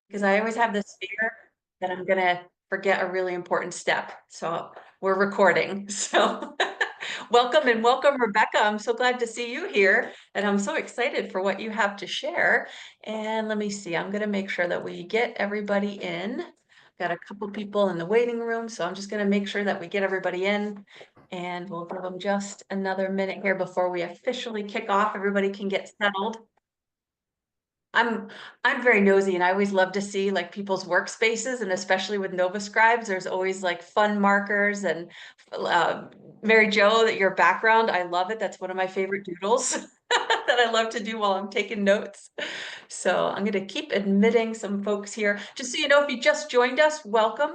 because I always have this fear that I'm gonna forget a really important step. So we're recording. So welcome, Rebecca. I'm so glad to see you here, and I'm so excited for what you have to share. And let me see, I'm gonna make sure that we get everybody in. Got a couple people in the waiting room, so I'm just gonna make sure that we get everybody in. And we'll give them just another minute here before we officially kick off. Everybody can get settled. I'm I'm very nosy, and I always love to see like people's workspaces, and especially with Nova Scribes, there's always like fun markers and uh, Mary Jo, that your background, I love it. That's one of my favorite doodles that I love to do while I'm taking notes. So I'm going to keep admitting some folks here. Just so you know, if you just joined us, welcome.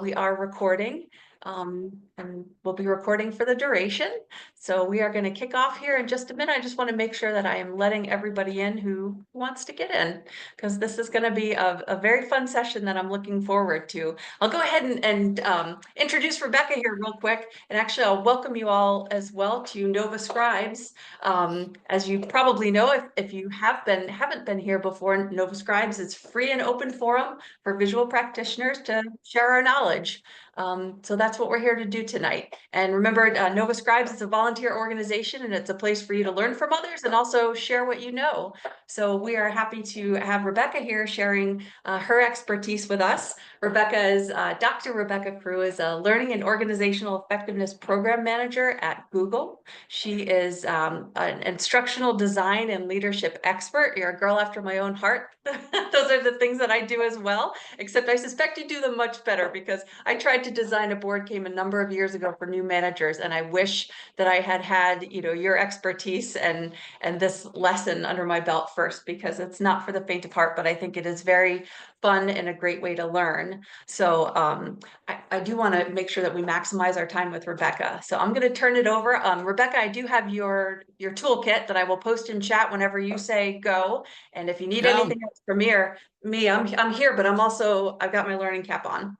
We are recording. And we'll be recording for the duration. So we are going to kick off here in just a minute. I just want to make sure that I am letting everybody in who wants to get in, because this is going to be a very fun session that I'm looking forward to. I'll go ahead and introduce Rebecca here real quick. And actually, I'll welcome you all as well to Nova Scribes. As you probably know, if you haven't been here before, Nova Scribes is free and open forum for visual practitioners to share our knowledge. So that's what we're here to do tonight. And remember, Nova Scribes is a volunteer organization, and it's a place for you to learn from others and also share what you know. So we are happy to have Rebecca here sharing her expertise with us. Dr. Rebecca Carew is a learning and organizational effectiveness program manager at Google. She is an instructional design and leadership expert. You're a girl after my own heart. Those are the things that I do as well, except I suspect you do them much better, because I tried to design a board game a number of years ago for new managers, and I wish that I had your expertise and this lesson under my belt first, because it's not for the faint of heart, but I think it is very fun and a great way to learn. So I do want to make sure that we maximize our time with Rebecca. So I'm going to turn it over. Rebecca, I do have your toolkit that I will post in chat whenever you say go. And if you need anything else from I'm here, but I've got my learning cap on.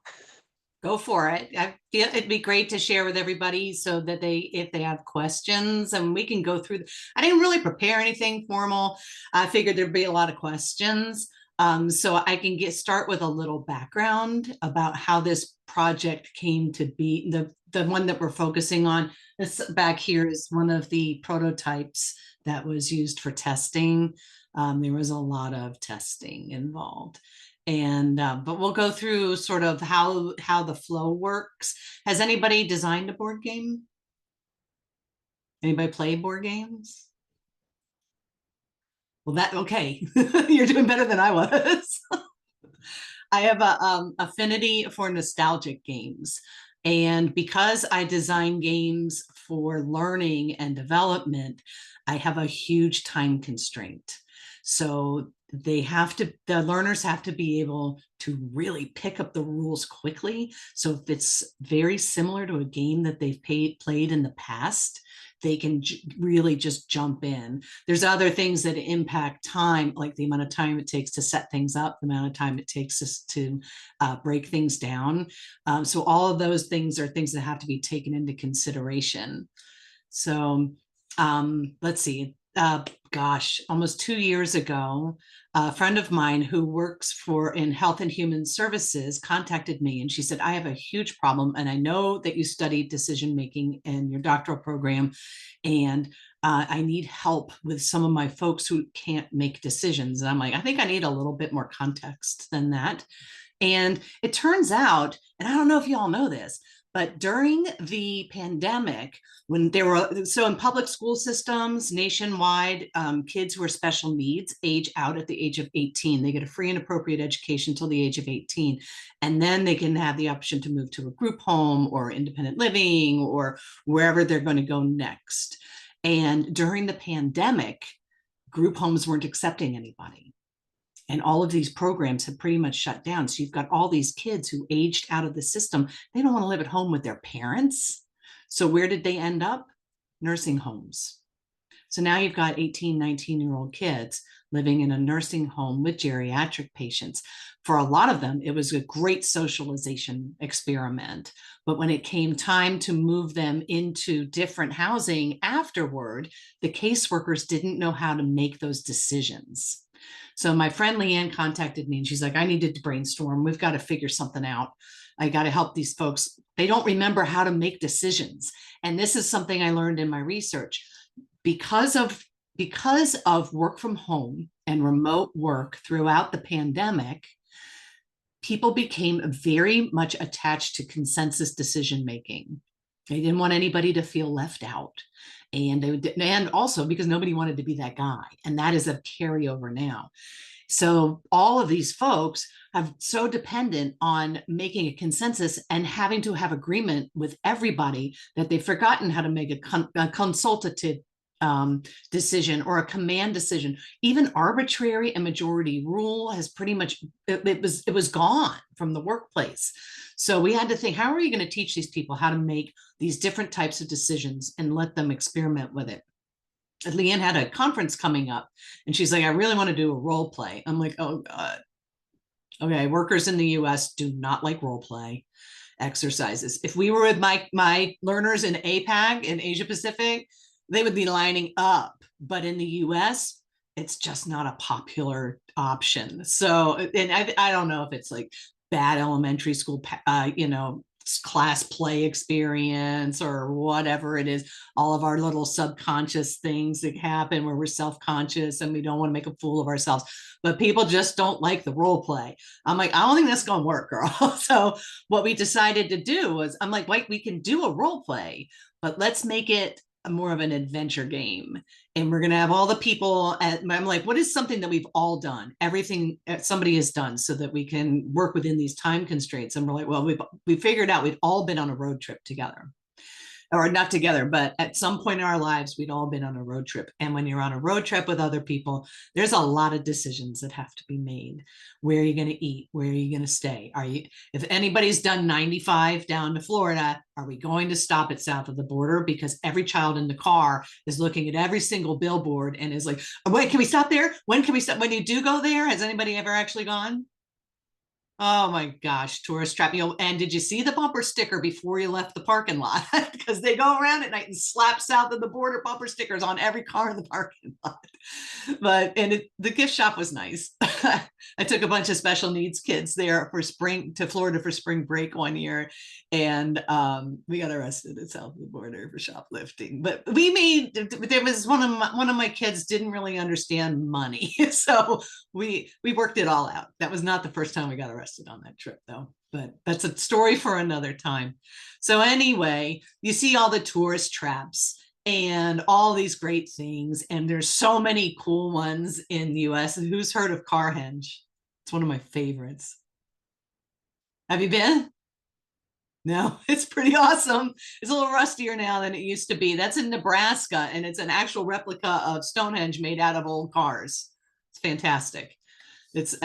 Go for it. I feel it'd be great to share with everybody so that if they have questions, and we can go through. I didn't really prepare anything formal. I figured there'd be a lot of questions. So I can start with a little background about how this project came to be. The one that we're focusing on, this back here, is one of the prototypes that was used for testing. There was a lot of testing involved. But we'll go through sort of how the flow works. Has anybody designed a board game? Anybody play board games? Well, okay. You're doing better than I was. I have a affinity for nostalgic games. And because I design games for learning and development, I have a huge time constraint. So the learners have to be able to really pick up the rules quickly. So if it's very similar to a game that they've played in the past, they can really just jump in. There's other things that impact time, like the amount of time it takes to set things up, the amount of time it takes us to break things down. So all of those things are things that have to be taken into consideration. So let's see. Almost 2 years ago, a friend of mine who works in Health and Human Services contacted me, and she said, I have a huge problem, and I know that you studied decision making in your doctoral program, and I need help with some of my folks who can't make decisions. And I'm like, I think I need a little bit more context than that. And it turns out, and I don't know if you all know this, but during the pandemic, when in public school systems nationwide, kids who are special needs age out at the age of 18. They get a free and appropriate education until the age of 18. And then they can have the option to move to a group home or independent living or wherever they're going to go next. And during the pandemic, group homes weren't accepting anybody. And all of these programs have pretty much shut down. So you've got all these kids who aged out of the system. They don't want to live at home with their parents. So where did they end up? Nursing homes. So now you've got 18, 19-year-old kids living in a nursing home with geriatric patients. For a lot of them, it was a great socialization experiment. But when it came time to move them into different housing afterward, the caseworkers didn't know how to make those decisions. So my friend Leanne contacted me and she's like, I needed to brainstorm. We've got to figure something out. I got to help these folks. They don't remember how to make decisions. And this is something I learned in my research. Because of work from home and remote work throughout the pandemic, people became very much attached to consensus decision making. They didn't want anybody to feel left out. And also because nobody wanted to be that guy. And that is a carryover now. So all of these folks have so dependent on making a consensus and having to have agreement with everybody that they've forgotten how to make a consultative decision or a command decision. Even arbitrary and majority rule has pretty much, it was gone from the workplace. So we had to think, how are you going to teach these people how to make these different types of decisions and let them experiment with it? Leanne had a conference coming up and she's like, I really want to do a role play. I'm like, oh God. Okay, workers in the US do not like role play exercises. If we were with my learners in APAC in Asia Pacific, they would be lining up. But in the US, it's just not a popular option. So, and I don't know if it's like bad elementary school, class play experience or whatever it is, all of our little subconscious things that happen where we're self-conscious and we don't want to make a fool of ourselves, but people just don't like the role play. I'm like, I don't think that's going to work, girl. So what we decided to do was, I'm like, wait, we can do a role play, but let's make it more of an adventure game. And we're going to have all the people I'm like, what is something that we've all done? Everything somebody has done so that we can work within these time constraints. And we're like, well, we figured out we've all been on a road trip together. Or not together, but at some point in our lives, we'd all been on a road trip. And when you're on a road trip with other people, there's a lot of decisions that have to be made. Where are you going to eat? Where are you going to stay? If anybody's done 95 down to Florida, are we going to stop at south of the border? Because every child in the car is looking at every single billboard and is like, wait, can we stop there? When can we stop? When you do go there, has anybody ever actually gone? Oh my gosh, tourist trap. And did you see the bumper sticker before you left the parking lot? Because they go around at night and slap south of the border bumper stickers on every car in the parking lot. But the gift shop was nice. I took a bunch of special needs kids there to Florida for spring break one year. And we got arrested at south of the border for shoplifting. But there was one of my kids didn't really understand money. So we worked it all out. That was not the first time we got arrested on that trip though, but that's a story for another time. So anyway, you see all the tourist traps and all these great things, and there's so many cool ones in the US. Who's heard of Carhenge? It's one of my favorites. Have you been? No, it's pretty awesome. It's a little rustier now than it used to be. That's in Nebraska, and it's an actual replica of Stonehenge made out of old cars. It's fantastic. It's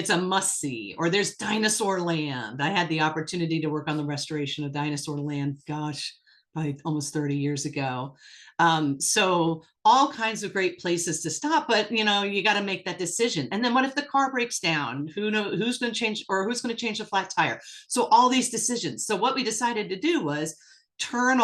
a must see. Or there's Dinosaur Land. I had the opportunity to work on the restoration of Dinosaur Land. Gosh, probably almost 30 years ago. So all kinds of great places to stop, but you got to make that decision. And then what if the car breaks down? Who knows who's going to change, or who's going to change the flat tire? So all these decisions. So what we decided to do was turn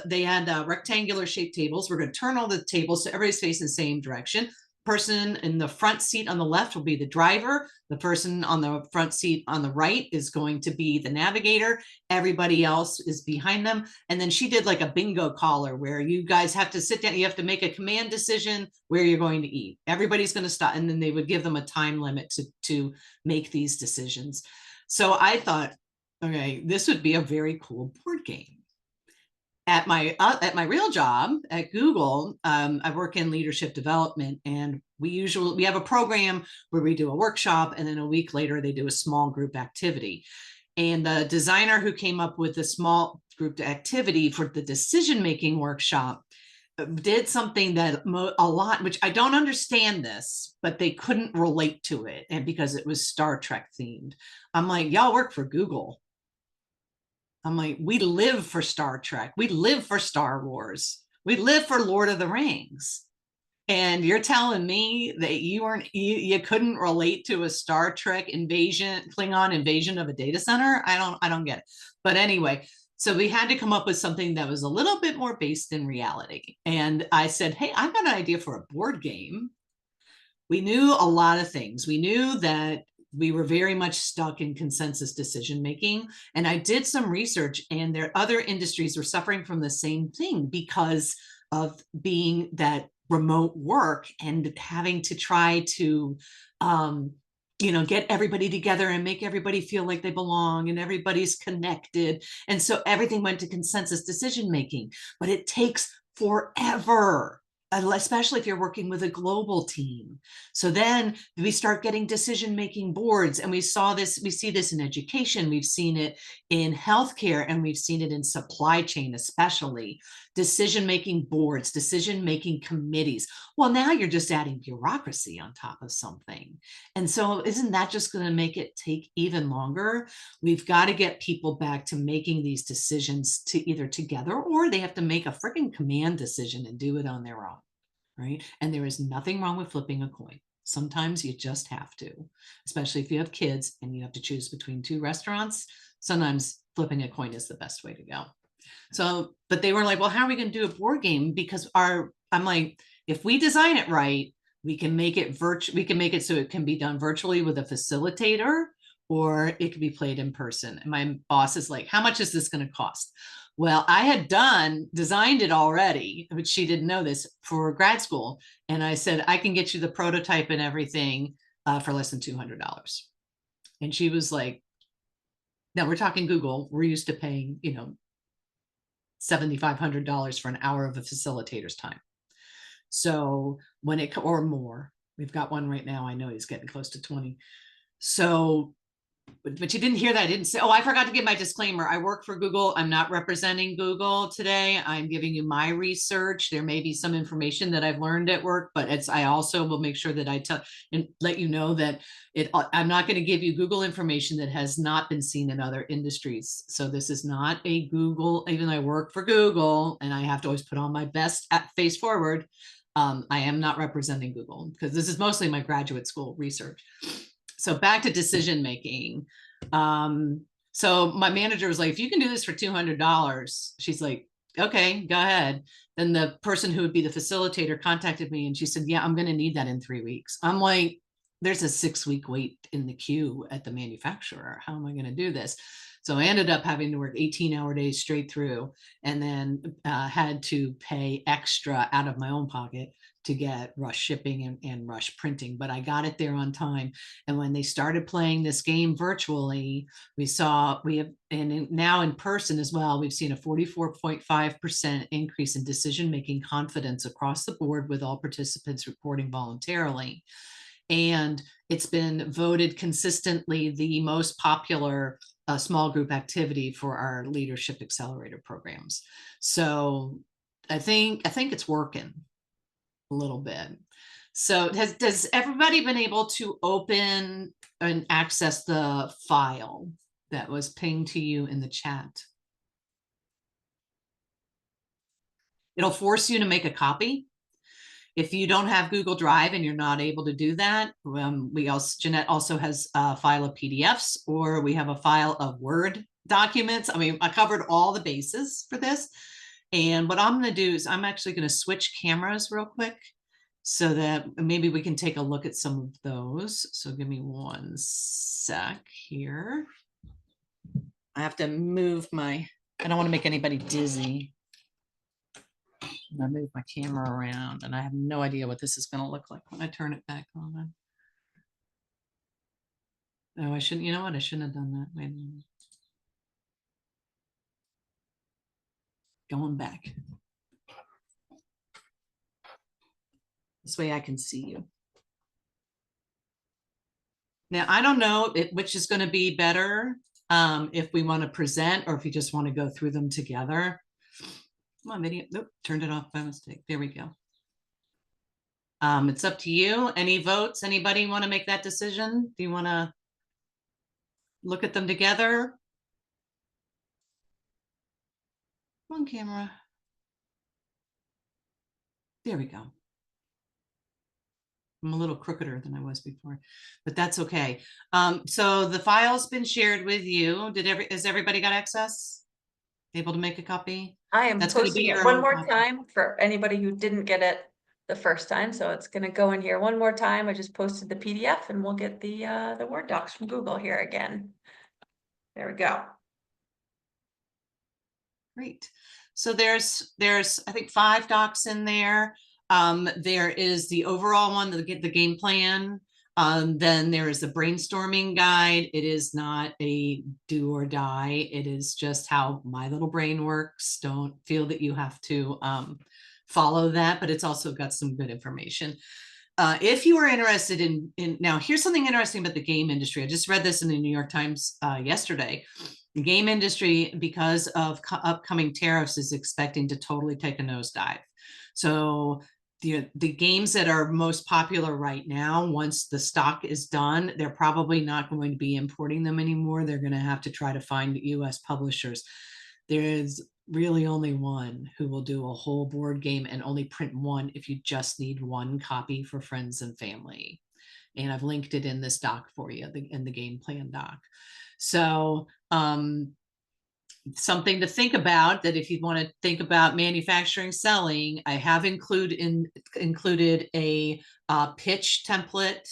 they had rectangular shaped tables. We're going to turn all the tables so everybody's facing the same direction. Person in the front seat on the left will be the driver. The person on the front seat on the right is going to be the navigator. Everybody else is behind them. And then she did like a bingo caller where you guys have to sit down. You have to make a command decision where you're going to eat. Everybody's going to stop. And then they would give them a time limit to make these decisions. So I thought, okay, this would be a very cool board game. At my real job at Google, I work in leadership development, and we have a program where we do a workshop, and then a week later they do a small group activity. And the designer who came up with the small group activity for the decision-making workshop did something that a lot, which I don't understand this, but they couldn't relate to it, and because it was Star Trek themed. I'm like, y'all work for Google. I'm like, we live for Star Trek. We live for Star Wars. We live for Lord of the Rings. And you're telling me that you couldn't relate to a Star Trek Klingon invasion of a data center? I don't get it. But anyway, so we had to come up with something that was a little bit more based in reality. And I said, hey, I've got an idea for a board game We knew a lot of things. We knew that we were very much stuck in consensus decision making. And I did some research, and there other industries were suffering from the same thing because of being that remote work and having to try to get everybody together and make everybody feel like they belong and everybody's connected. And so everything went to consensus decision making, but it takes forever, especially if you're working with a global team. So then we start getting decision-making boards, and we see this in education, we've seen it in healthcare, and we've seen it in supply chain, especially decision-making boards, decision-making committees. Well, now you're just adding bureaucracy on top of something. And so isn't that just going to make it take even longer? We've got to get people back to making these decisions to either together, or they have to make a freaking command decision and do it on their own. Right? And there is nothing wrong with flipping a coin. Sometimes you just have to, especially if you have kids and you have to choose between two restaurants. Sometimes flipping a coin is the best way to go. So, but they were like, well, how are we going to do a board game? Because I'm like, if we design it right, we can make it we can make it so it can be done virtually with a facilitator, or it can be played in person. And my boss is like, how much is this going to cost? Well, I had designed it already, but she didn't know this, for grad school. And I said, I can get you the prototype and everything for less than $200. And she was like, now we're talking Google. We're used to paying, $7,500 for an hour of a facilitator's time. So or more, we've got one right now. I know he's getting close to 20. So, but you didn't hear that. I didn't say, oh, I forgot to give my disclaimer. I work for Google. I'm not representing Google today. I'm giving you my research. There may be some information that I've learned at work, but I also will make sure that I tell and let you know that I'm not going to give you Google information that has not been seen in other industries. So this is not a Google, even though I work for Google and I have to always put on my best face forward. I am not representing Google because this is mostly my graduate school research. So back to decision making. So my manager was like, if you can do this for $200, she's like, okay, go ahead. Then the person who would be the facilitator contacted me and she said, yeah, I'm going to need that in 3 weeks. I'm like, there's a 6-week wait in the queue at the manufacturer. How am I going to do this? So I ended up having to work 18-hour days straight through, and then had to pay extra out of my own pocket to get rush shipping and rush printing, but I got it there on time. And when they started playing this game virtually, and now in person as well, we've seen a 44.5% increase in decision-making confidence across the board, with all participants reporting voluntarily. And it's been voted consistently the most popular small group activity for our leadership accelerator programs. So I think it's working a little bit. So does everybody been able to open and access the file that was pinged to you in the chat? It'll force you to make a copy. If you don't have Google Drive and you're not able to do that, Jeanette also has a file of PDFs, or we have a file of Word documents. I mean, I covered all the bases for this. And what I'm going to do is I'm actually going to switch cameras real quick so that maybe we can take a look at some of those. So give me one sec here. I have to move I don't want to make anybody dizzy. I move my camera around and I have no idea what this is going to look like when I turn it back on. Oh, I shouldn't, you know what? I shouldn't have done that. Wait a minute. Going back. This way I can see you. Now, I don't know which is going to be better, if we want to present or if you just want to go through them together. Come on, video. Nope, turned it off by mistake. There we go. It's up to you. Any votes? Anybody want to make that decision? Do you want to look at them together? One camera. There we go. I'm a little crookeder than I was before, but that's okay. So the file's been shared with you. Has everybody got access? Able to make a copy? I am That's going to be posting it your one own more copy. time for anybody who didn't get it. the first time, so it's gonna go in here one more time. I just posted the PDF and we'll get the Word docs from Google here again. There we go. Great. So there's I think 5 docs in there. There is the overall one, the game plan. Then there is the brainstorming guide. It is not a do or die. It is just how my little brain works. Don't feel that you have to follow that, but it's also got some good information. If you are interested in now, here's something interesting about the game industry. I just read this in the New York Times yesterday. The game industry, because of upcoming tariffs, is expecting to totally take a nosedive. So the games that are most popular right now, once the stock is done, they're probably not going to be importing them anymore. They're going to have to try to find US publishers. There is really only one who will do a whole board game and only print one if you just need one copy for friends and family. And I've linked it in this doc for you, in the game plan doc. So something to think about, that if you want to think about manufacturing selling, I have included a pitch template,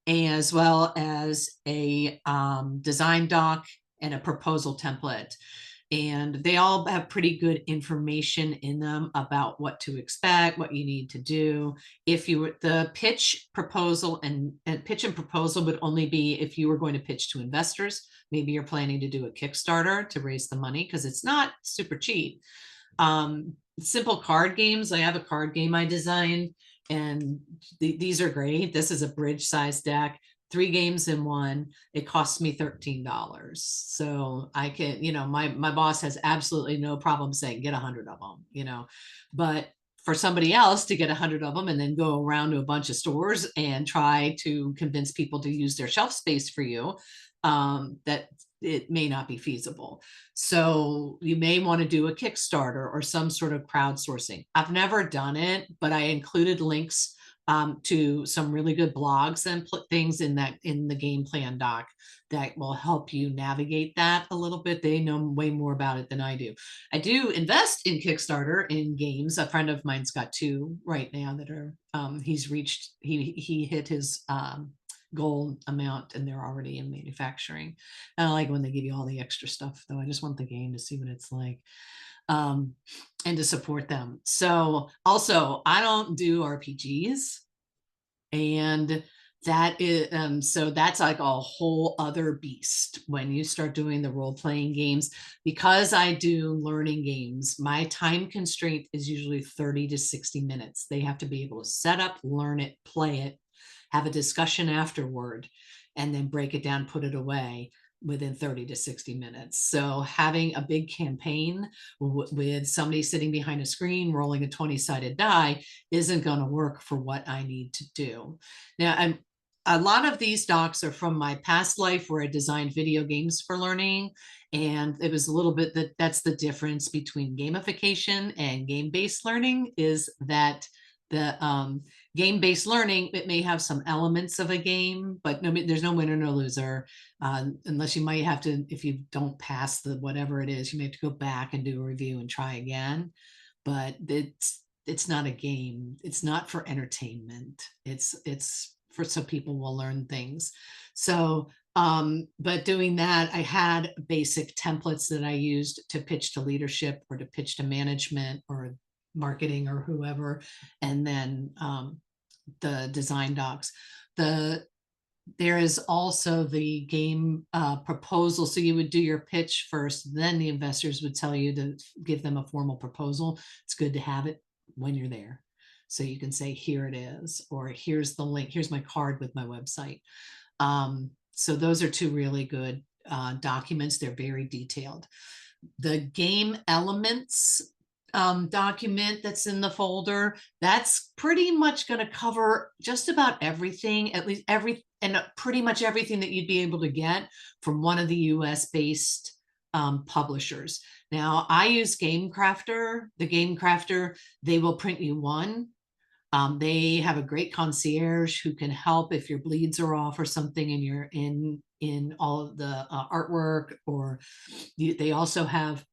as well as a design doc and a proposal template. And they all have pretty good information in them about what to expect, what you need to do. If you were the pitch proposal and pitch and proposal would only be if you were going to pitch to investors. Maybe you're planning to do a Kickstarter to raise the money, because it's not super cheap. Simple card games. I have a card game I designed, and these are great. This is a bridge size deck. 3 games in one. It costs me $13. So I can, my boss has absolutely no problem saying get 100 of them, but for somebody else to get 100 of them and then go around to a bunch of stores and try to convince people to use their shelf space for you, that it may not be feasible. So you may want to do a Kickstarter or some sort of crowdsourcing. I've never done it, but I included links to some really good blogs and things in the game plan doc that will help you navigate that a little bit. They know way more about it than I do. I do invest in Kickstarter in games. A friend of mine's got 2 right now that are he hit his goal amount and they're already in manufacturing. And I like when they give you all the extra stuff, though. I just want the game to see what it's like. And to support them. So also, I don't do RPGs, and that is so that's like a whole other beast when you start doing the role-playing games. Because I do learning games, my time constraint is usually 30 to 60 minutes. They have to be able to set up, learn it, play it, have a discussion afterward, and then break it down, put it away within 30 to 60 minutes. So having a big campaign with somebody sitting behind a screen rolling a 20-sided die isn't going to work for what I need to do. Now, a lot of these docs are from my past life where I designed video games for learning. And it was a little bit that's the difference between gamification and game-based learning, is that the game-based learning, it may have some elements of a game, but there's no winner, no loser, unless you might have to, if you don't pass the whatever it is, you may have to go back and do a review and try again. But it's not a game. It's not for entertainment. It's for so people will learn things. So but doing that, I had basic templates that I used to pitch to leadership or to pitch to management or marketing or whoever, and then the design docs. There is also the game proposal. So you would do your pitch first, then the investors would tell you to give them a formal proposal. It's good to have it when you're there. So you can say, here it is, or here's the link, here's my card with my website. So those are 2 really good documents. They're very detailed. The game elements document that's in the folder, that's pretty much going to cover just about everything, at least pretty much everything that you'd be able to get from one of the US based publishers. Now, I use Game Crafter. The Game Crafter, they will print you one. They have a great concierge who can help if your bleeds are off or something and you're in all of the artwork, or they also have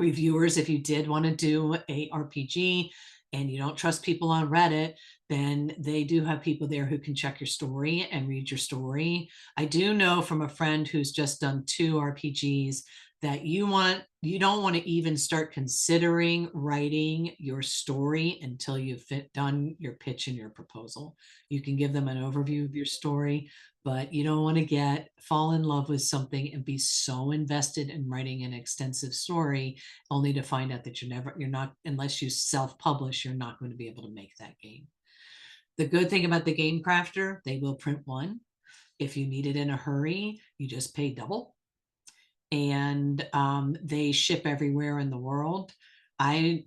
reviewers if you did want to do a RPG, and you don't trust people on Reddit, then they do have people there who can check your story and read your story. I do know from a friend who's just done 2 RPGs that you don't want to even start considering writing your story until you've done your pitch and your proposal. You can give them an overview of your story, but you don't want to fall in love with something and be so invested in writing an extensive story only to find out that you're not, unless you self-publish, you're not going to be able to make that game. The good thing about the Game Crafter, they will print one. If you need it in a hurry, you just pay double. And they ship everywhere in the world. They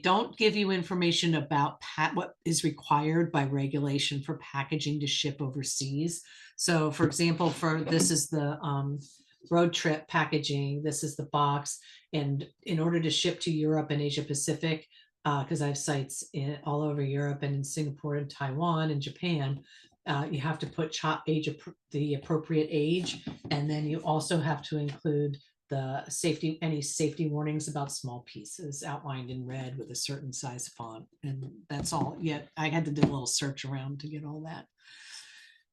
don't give you information about what is required by regulation for packaging to ship overseas. So for example, this is the road trip packaging, this is the box. And in order to ship to Europe and Asia Pacific, because I have sites all over Europe and in Singapore and Taiwan and Japan, you have to put the appropriate age, and then you also have to include any safety warnings about small pieces outlined in red with a certain size font, and that's all. Yet I had to do a little search around to get all that.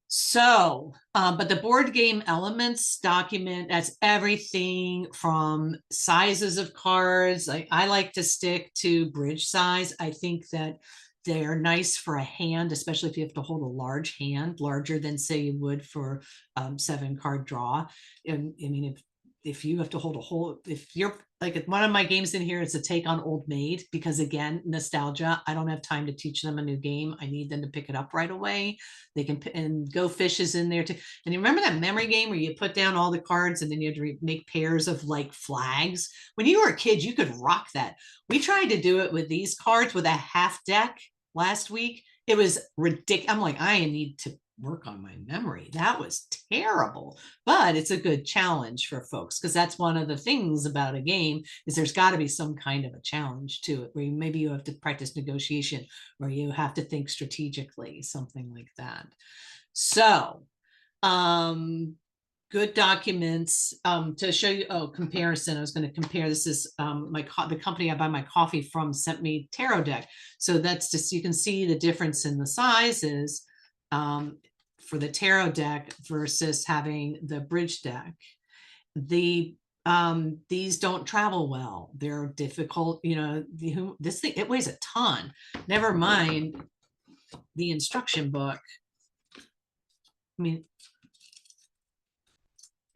So, but the board game elements document, that's everything from sizes of cards. I like to stick to bridge size. I think that they're nice for a hand, especially if you have to hold a large hand, larger than say you would for 7-card draw. And I mean, if you have to hold if you're like one of my games in here is a take on Old Maid, because again, nostalgia. I don't have time to teach them a new game. I need them to pick it up right away. They can, and Go Fish is in there too. And you remember that memory game where you put down all the cards and then you had to make pairs of like flags? When you were a kid, you could rock that. We tried to do it with these cards with a half deck last week. It was ridiculous. I'm like, I need to work on my memory. That was terrible, but it's a good challenge for folks, because that's one of the things about a game is there's got to be some kind of a challenge to it, where maybe you have to practice negotiation, or you have to think strategically, something like that. So good documents to show you. Comparison. I was going to compare. This is the company I buy my coffee from sent me tarot deck. So that's just, you can see the difference in the sizes for the tarot deck versus having the bridge deck. These don't travel well. They're difficult. This thing, it weighs a ton. Never mind the instruction book. I mean,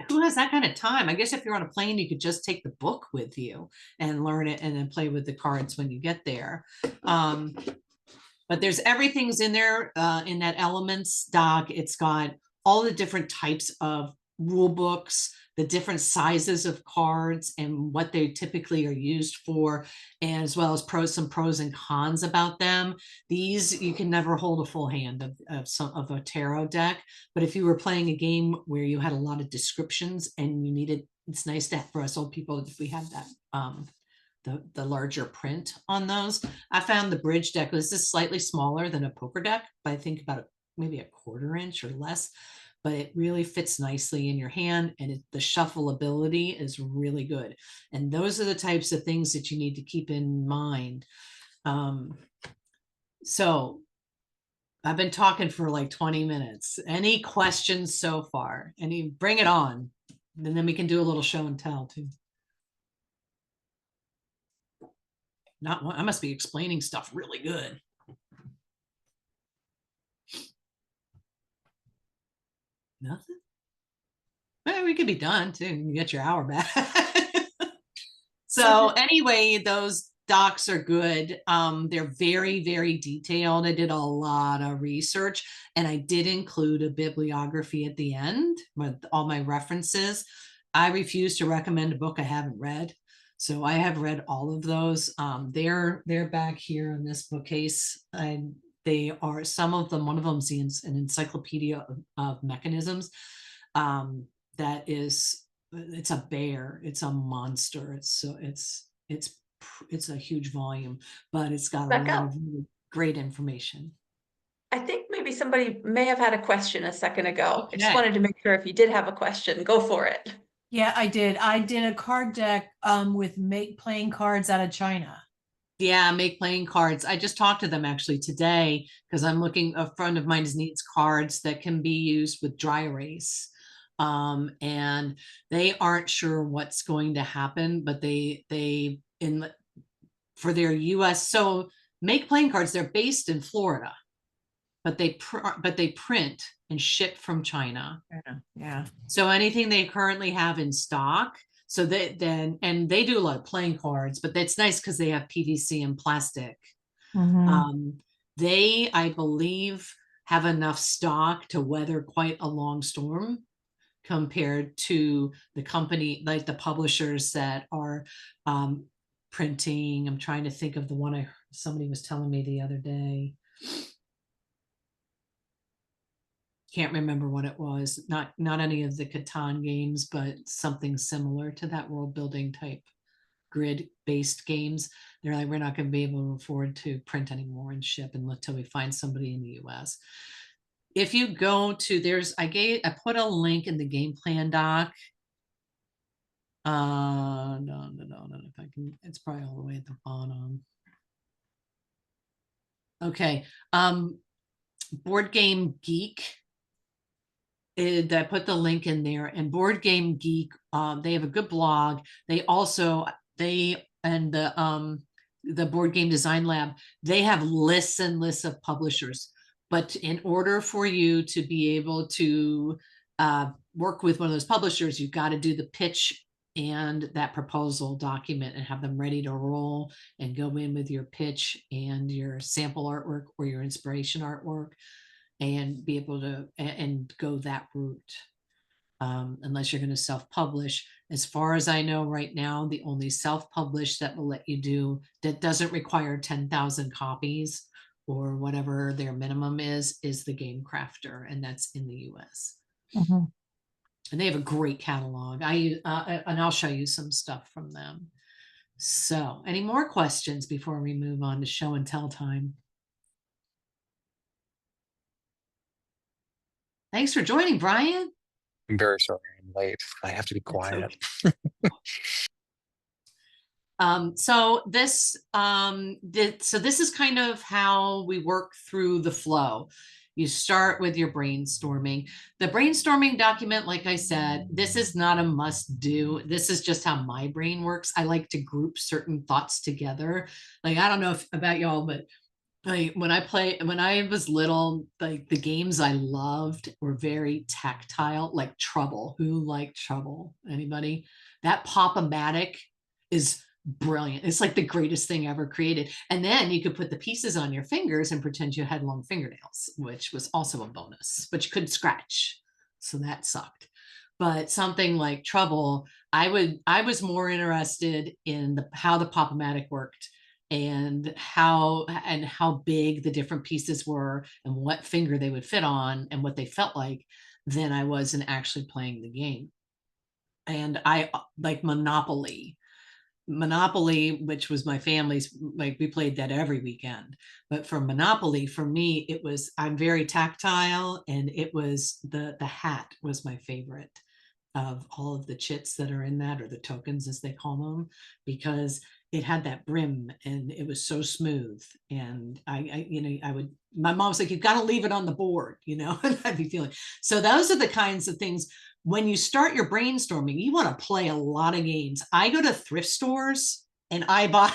who has that kind of time? I guess if you're on a plane, you could just take the book with you and learn it and then play with the cards when you get there. But there's everything's in there in that elements doc. It's got all the different types of rule books, the different sizes of cards and what they typically are used for, and as well as some pros and cons about them. These, you can never hold a full hand of a tarot deck, but if you were playing a game where you had a lot of descriptions and you needed, it's nice to for us old people if we had that the larger print on those. I found the bridge deck, this is slightly smaller than a poker deck, but I think about maybe a 1/4 inch or less, but it really fits nicely in your hand, and the shuffleability is really good. And those are the types of things that you need to keep in mind. So I've been talking for like 20 minutes. Any questions so far? Bring it on. And then we can do a little show and tell too. Not one. I must be explaining stuff really good. Nothing. Well, we could be done too. You get your hour back. So anyway, those docs are good. They're very, very detailed. I did a lot of research, and I did include a bibliography at the end with all my references. I refuse to recommend a book I haven't read. So I have read all of those. They're back here in this bookcase, and they are some of them. One of them's an encyclopedia of mechanisms. That is, it's a bear. It's a monster. It's a huge volume, but it's got a lot of really great information. I think maybe somebody may have had a question a second ago. Okay. I just wanted to make sure if you did have a question, go for it. Yeah, I did. I did a card deck with playing cards out of China. Yeah, make playing cards. I just talked to them actually today because I'm looking, a friend of mine needs cards that can be used with dry erase. And they aren't sure what's going to happen, but for their US, so make playing cards, they're based in Florida, but they print and ship from China. Yeah. So anything they currently have in stock, so and they do a lot of playing cards, but that's nice because they have PVC and plastic. Mhm. They, I believe, have enough stock to weather quite a long storm compared to the company, like the publishers that are printing. I'm trying to think of the one somebody was telling me the other day. Can't remember what it was. Not any of the Catan games, but something similar to that, world building type grid based games. They're like, we're not going to be able to afford to print anymore and ship until we find somebody in the US. If you go to, I put a link in the game plan doc. No, if I can, it's probably all the way at the bottom. Okay. Board Game Geek. I put the link in there, and Board Game Geek, they have a good blog. They also, and the Board Game Design Lab, they have lists and lists of publishers. But in order for you to be able to work with one of those publishers, you've got to do the pitch and that proposal document and have them ready to roll and go in with your pitch and your sample artwork or your inspiration artwork and be able to and go that route. Unless you're going to self-publish. As far as I know right now, the only self-publish that will let you do that doesn't require 10,000 copies or whatever their minimum is the Game Crafter, and that's in the US. Mhm. And they have a great catalog. And I'll show you some stuff from them. So, any more questions before we move on to show and tell time? Thanks for joining, Brian. I'm very sorry I'm late. I have to be That's quiet. okay. So this is kind of how we work through the flow. You start with your brainstorming. The brainstorming document, like I said, this is not a must do. This is just how my brain works. I like to group certain thoughts together. Like, I don't know about y'all, but like when I was little, like the games I loved were very tactile, like Trouble. Who liked Trouble? Anybody? That Pop-O-Matic is brilliant. It's like the greatest thing ever created. And then you could put the pieces on your fingers and pretend you had long fingernails, which was also a bonus, but you couldn't scratch. So that sucked. But something like Trouble, I was more interested in how the Pop-O-Matic worked and how big the different pieces were and what finger they would fit on and what they felt like than I was in actually playing the game. And I like Monopoly, which was my family's, like we played that every weekend. But for Monopoly, for me, I'm very tactile, and it was the hat was my favorite of all of the chits that are in that, or the tokens as they call them, because it had that brim and it was so smooth. And my mom was like, you've got to leave it on the board, and I'd be feeling. So those are the kinds of things. When you start your brainstorming, you want to play a lot of games. I go to thrift stores and I buy,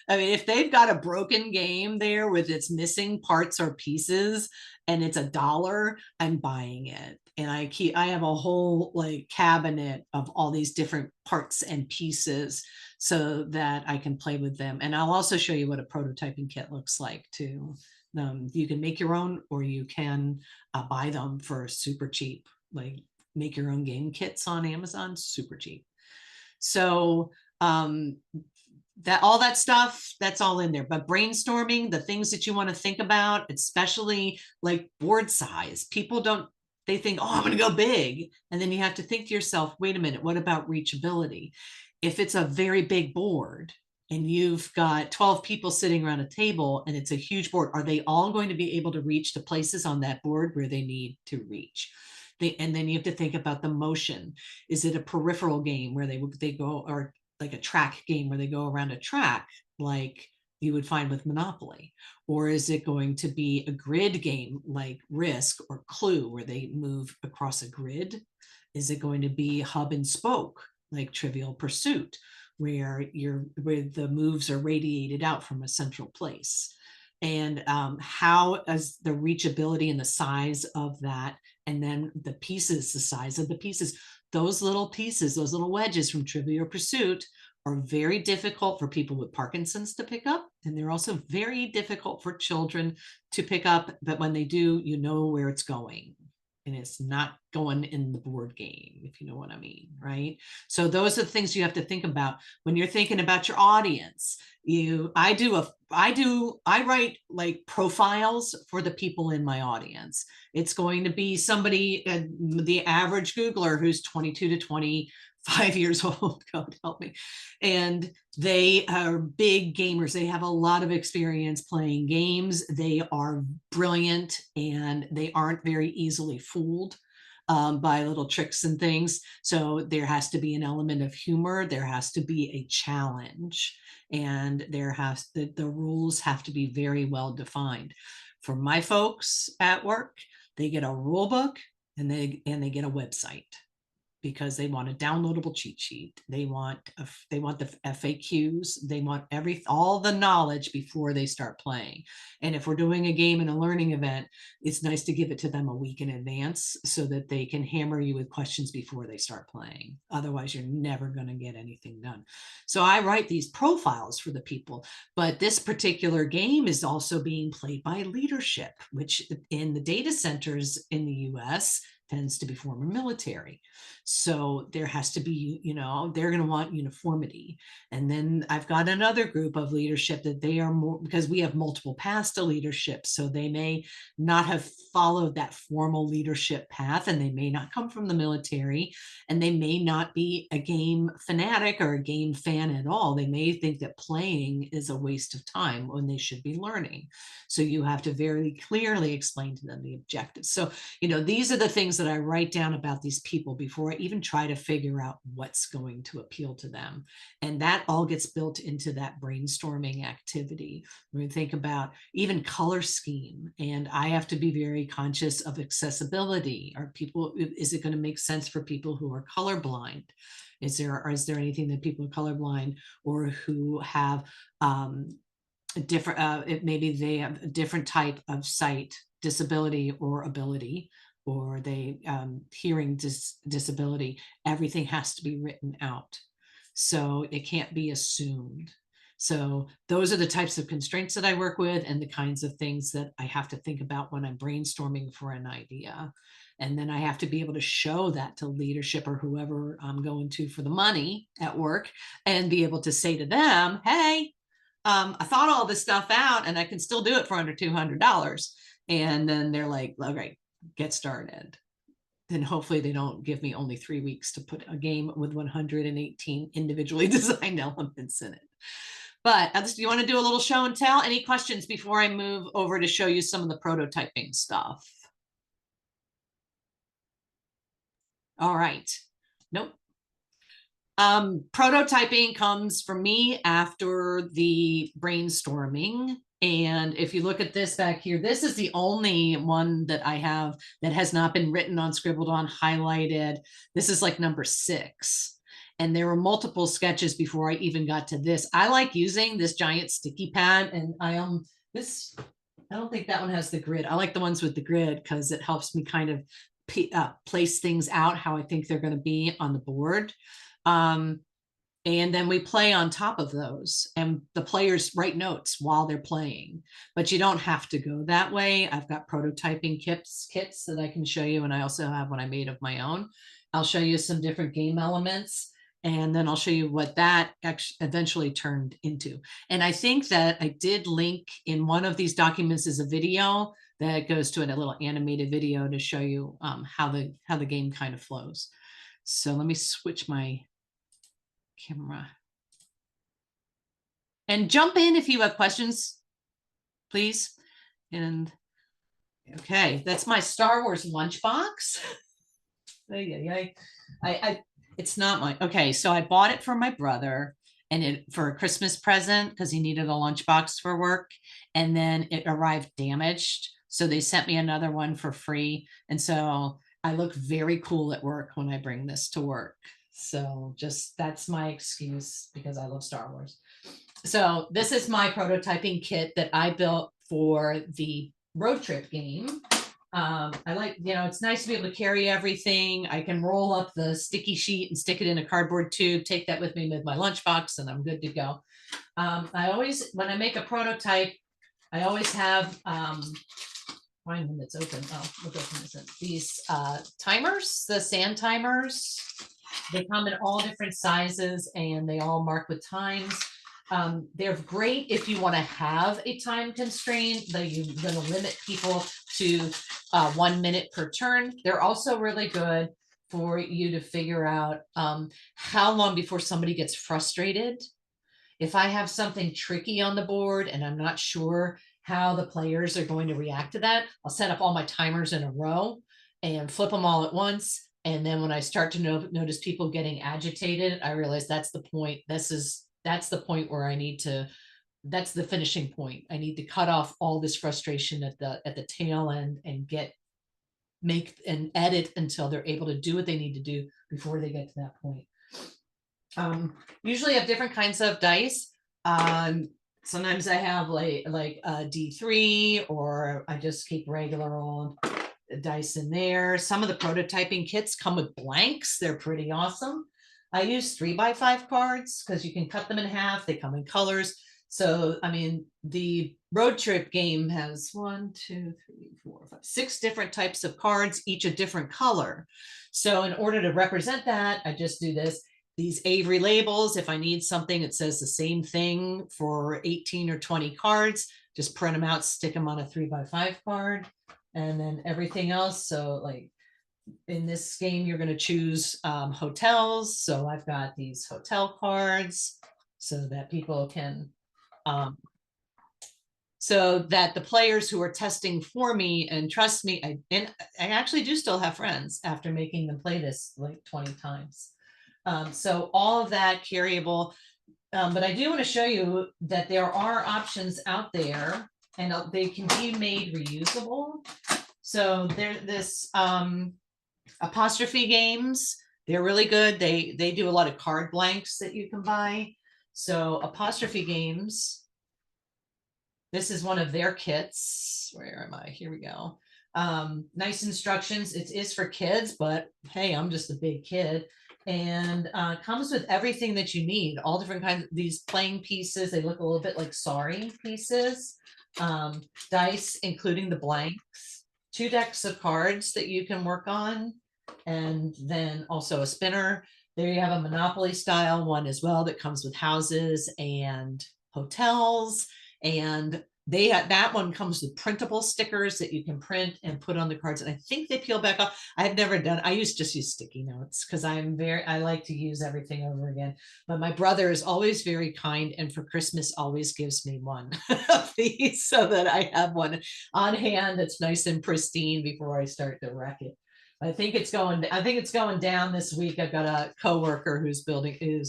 I mean, if they've got a broken game there with its missing parts or pieces and it's $1, I'm buying it. And I have a whole like cabinet of all these different parts and pieces so that I can play with them. And I'll also show you what a prototyping kit looks like too. You can make your own, or you can buy them for super cheap, like make your own game kits on Amazon, super cheap. So all that stuff, that's all in there. But brainstorming, the things that you want to think about, especially like board size, they think, oh, I'm going to go big. And then you have to think to yourself, wait a minute, what about reachability? If it's a very big board and you've got 12 people sitting around a table and it's a huge board, are they all going to be able to reach the places on that board where they need to reach? And then you have to think about the motion. Is it a peripheral game where they go, or like a track game where they go around a track, like you would find with Monopoly? Or is it going to be a grid game like Risk or Clue, where they move across a grid? Is it going to be hub and spoke like Trivial Pursuit, where the moves are radiated out from a central place? And how is the reachability and the size of that, and then the pieces, the size of the pieces, those little pieces, those little wedges from Trivial Pursuit are very difficult for people with Parkinson's to pick up. And they're also very difficult for children to pick up. But when they do, you know where it's going. And it's not going in the board game, if you know what I mean, right? So those are the things you have to think about when you're thinking about your audience. I write like profiles for the people in my audience. It's going to be somebody, the average Googler who's 22 to 25 years old, God help me. And they are big gamers. They have a lot of experience playing games. They are brilliant and they aren't very easily fooled by little tricks and things. So there has to be an element of humor. There has to be a challenge, and the rules have to be very well defined. For my folks at work, they get a rule book and they get a website, because they want a downloadable cheat sheet. They want the FAQs. They want all the knowledge before they start playing. And if we're doing a game and a learning event, it's nice to give it to them a week in advance so that they can hammer you with questions before they start playing. Otherwise, you're never going to get anything done. So I write these profiles for the people, but this particular game is also being played by leadership, which in the data centers in the US tends to be former military. So there has to be, they're going to want uniformity. And then I've got another group of leadership that they are more, because we have multiple paths to leadership. So they may not have followed that formal leadership path, and they may not come from the military, and they may not be a game fanatic or a game fan at all. They may think that playing is a waste of time when they should be learning. So you have to very clearly explain to them the objectives. So, these are the things that I write down about these people before I even try to figure out what's going to appeal to them. And that all gets built into that brainstorming activity. When we think about even color scheme, and I have to be very conscious of accessibility. Is it going to make sense for people who are colorblind? Is there anything that people are colorblind or who have maybe they have a different type of sight disability or ability, or they hearing disability? Everything has to be written out, so it can't be assumed. So those are the types of constraints that I work with, and the kinds of things that I have to think about when I'm brainstorming for an idea. And then I have to be able to show that to leadership or whoever I'm going to for the money at work, and be able to say to them, hey, I thought all this stuff out and I can still do it for under $200. And then they're like, okay, get started. Then hopefully they don't give me only 3 weeks to put a game with 118 individually designed elements in it. But do you want to do a little show and tell? Any questions before I move over to show you some of the prototyping stuff? All right. Nope. Prototyping comes from me after the brainstorming. And if you look at this back here, this is the only one that I have that has not been written on, scribbled on, highlighted. This is like number 6. And there were multiple sketches before I even got to this. I like using this giant sticky pad, and I don't think that one has the grid. I like the ones with the grid because it helps me kind of place things out how I think they're going to be on the board. And then we play on top of those, and the players write notes while they're playing, but you don't have to go that way. I've got prototyping kits that I can show you. And I also have one I made of my own. I'll show you some different game elements, and then I'll show you what that eventually turned into. And I think that I did link in one of these documents is a video that goes to a little animated video to show you how the game kind of flows. So let me switch my camera and jump in if you have questions, please. And okay, that's my Star Wars lunchbox. It's not mine. Okay, so I bought it for my brother, and for a Christmas present because he needed a lunchbox for work, and then it arrived damaged. So they sent me another one for free. And so I look very cool at work when I bring this to work. So just that's my excuse because I love Star Wars. So this is my prototyping kit that I built for the road trip game. I like, it's nice to be able to carry everything. I can roll up the sticky sheet and stick it in a cardboard tube, take that with me with my lunchbox, and I'm good to go. I always, when I make a prototype, I always have, find one that's open. Oh, look open this. These timers, the sand timers. They come in all different sizes and they all mark with times. They're great if you want to have a time constraint that you're going to limit people to 1 minute per turn. They're also really good for you to figure out how long before somebody gets frustrated. If I have something tricky on the board and I'm not sure how the players are going to react to that, I'll set up all my timers in a row and flip them all at once. And then when I start to notice people getting agitated, I realize that's the point. That's the point where I need to, that's the finishing point. I need to cut off all this frustration at the tail end and make and edit until they're able to do what they need to do before they get to that point. Usually I have different kinds of dice. Sometimes I have like a D3, or I just keep regular old dice in there. Some of the prototyping kits come with blanks. They're pretty awesome. I use 3x5 cards because you can cut them in half. They come in colors. So, I mean, the road trip game has 6 different types of cards, each a different color. So in order to represent that, I just do this. These Avery labels, if I need something that says the same thing for 18 or 20 cards, just print them out, stick them on a 3x5 card, and then everything else. So like in this game, you're going to choose hotels. So I've got these hotel cards so that people can, so that the players who are testing for me and trust me, I actually do still have friends after making them play this like 20 times. So all of that carryable, but I do want to show you that there are options out there and they can be made reusable. So there's this apostrophe games. They're really good. They do a lot of card blanks that you can buy. So apostrophe games. This is one of their kits. Where am I? Here we go. Nice instructions. It is for kids, but hey, I'm just a big kid. And comes with everything that you need, all different kinds of these playing pieces. They look a little bit like sorry pieces, dice, including the blanks, 2 decks of cards that you can work on, and then also a spinner. There you have a Monopoly style one as well that comes with houses and hotels, and that one comes with printable stickers that you can print and put on the cards, and I think they peel back off. I've never done, just use sticky notes because I like to use everything over again. But my brother is always very kind, and for Christmas always gives me one of these so that I have one on hand that's nice and pristine before I start to wreck it. I think it's going down this week. I've got a coworker who's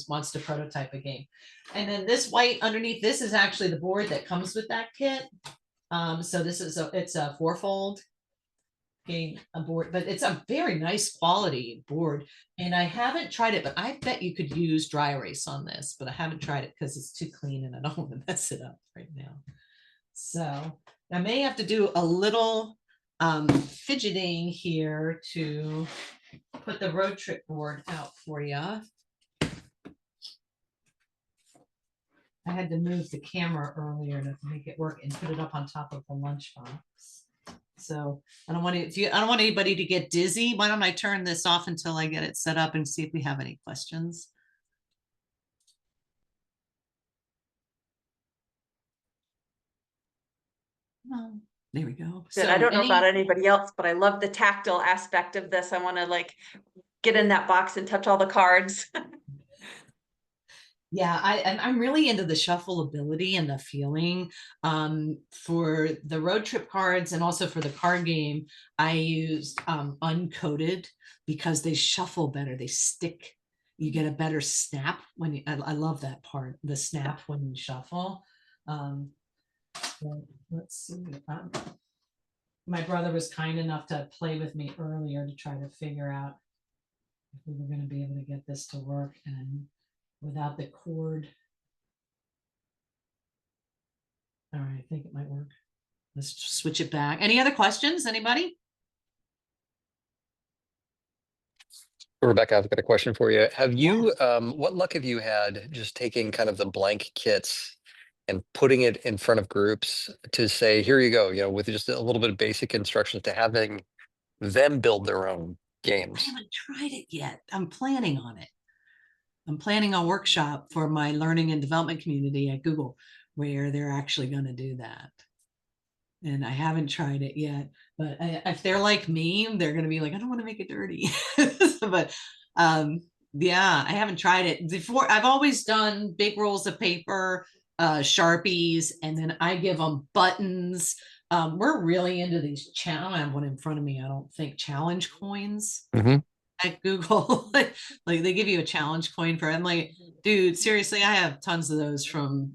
wants to prototype a game. And then this white underneath, this is actually the board that comes with that kit. So this is it's a 4-fold game board, but it's a very nice quality board. And I haven't tried it, but I bet you could use dry erase on this, but I haven't tried it because it's too clean and I don't want to mess it up right now. So I may have to do a little fidgeting here to put the road trip board out for you. I had to move the camera earlier to make it work and put it up on top of the lunchbox. So I don't want anybody to get dizzy. Why don't I turn this off until I get it set up and see if we have any questions? There we go. So I don't know about anybody else, but I love the tactile aspect of this. I want to like get in that box and touch all the cards. Yeah, I'm really into the shuffleability and the feeling. For the road trip cards and also for the card game, I used uncoated because they shuffle better. They stick you get a better snap when you, I love that part, the snap when you shuffle. Well, let's see. My brother was kind enough to play with me earlier to try to figure out if we were going to be able to get this to work, and without the cord. All right, I think it might work. Let's just switch it back. Any other questions? Anybody? Rebecca, I've got a question for you. Have you, what luck have you had just taking kind of the blank kits and putting it in front of groups to say, here you go, with just a little bit of basic instructions to having them build their own I games? haven't tried it yet. I'm planning on it. I'm planning a workshop for my learning and development community at Google where they're actually going to do that. And I haven't tried it yet, but if they're like me, they're going to be like, I don't want to make it dirty. But yeah, I haven't tried it before. I've always done big rolls of paper, Sharpies, and then I give them buttons. We're really into these challenge. I have one in front of me. I don't think challenge coins at Google. like they give you a challenge coin for it. I'm like, dude, seriously, I have tons of those from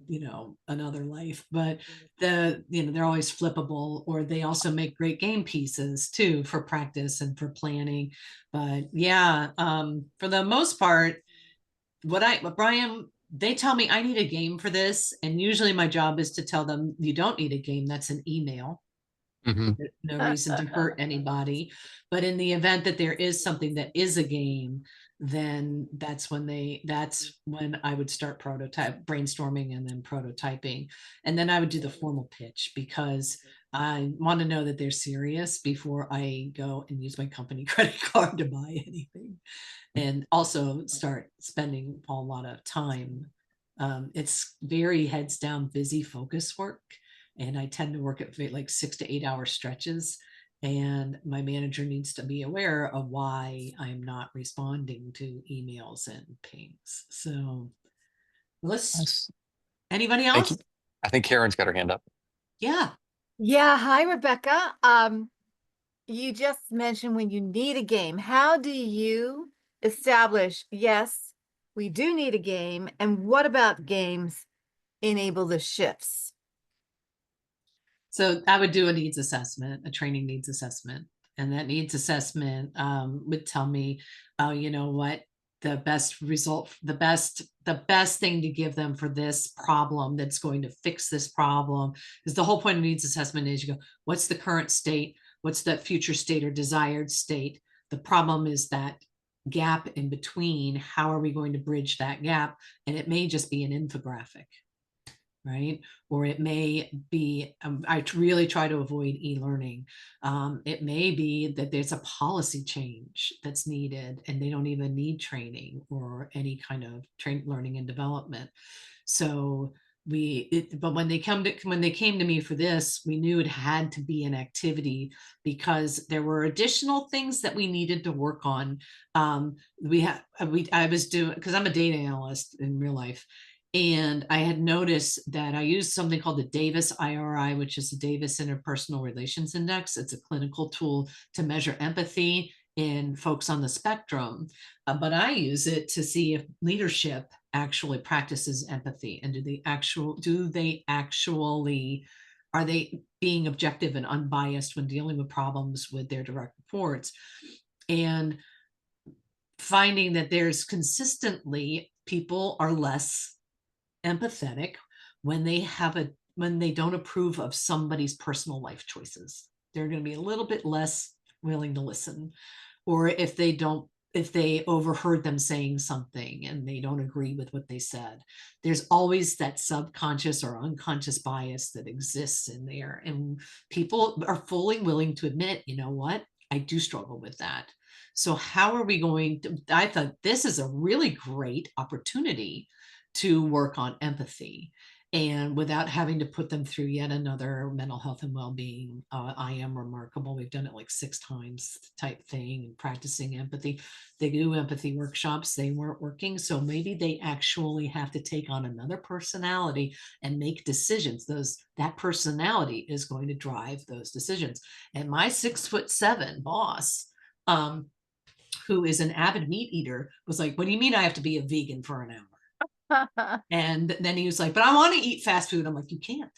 another life, but they're always flippable, or they also make great game pieces too for practice and for planning. But yeah, for the most part, Brian, they tell me I need a game for this, and usually my job is to tell them you don't need a game. That's an email. No reason to hurt anybody. But in the event that there is something that is a game, then that's when I would start brainstorming and then prototyping. And then I would do the formal pitch, because I want to know that they're serious before I go and use my company credit card to buy anything. And also start spending a lot of time. It's very heads down, busy focus work. And I tend to work at like 6 to 8 hour stretches. And my manager needs to be aware of why I'm not responding to emails and pings. So Nice. Anybody Thank else? you. I think Karen's got her hand up. Yeah. Yeah. Hi, Rebecca. You just mentioned when you need a game. How do you establish, yes, we do need a game, and what about games enable the shifts? So I would do a needs assessment, a training needs assessment. And that needs assessment would tell me, oh, you know what, the best result, the best thing to give them for this problem that's going to fix this problem. Because the whole point of needs assessment is you go, what's the current state? What's the future state or desired state? The problem is that gap in between. How are we going to bridge that gap? And it may just be an infographic, right? Or it may be, I really try to avoid e-learning. It may be that there's a policy change that's needed and they don't even need training or any kind of learning and development. So but when they came to me for this, we knew it had to be an activity because there were additional things that we needed to work on. I was doing, because I'm a data analyst in real life, and I had noticed that I used something called the Davis IRI, which is the Davis Interpersonal Relations Index. It's a clinical tool to measure empathy in folks on the spectrum. But I use it to see if leadership actually practices empathy, and are they being objective and unbiased when dealing with problems with their direct reports? And finding that there's consistently people are less empathetic when they don't approve of somebody's personal life choices. They're going to be a little bit less willing to listen. Or if they overheard them saying something and they don't agree with what they said, there's always that subconscious or unconscious bias that exists in there. And people are fully willing to admit, you know what, I do struggle with that. So how are we going to, I thought this is a really great opportunity to work on empathy, and without having to put them through yet another mental health and well-being. I Am Remarkable. We've done it like 6 times type thing, and practicing empathy. They do empathy workshops. They weren't working. So maybe they actually have to take on another personality and make decisions. That personality is going to drive those decisions. And my 6'7" boss, who is an avid meat eater, was like, what do you mean I have to be a vegan for an hour? And then he was like, but I want to eat fast food. I'm like, you can't.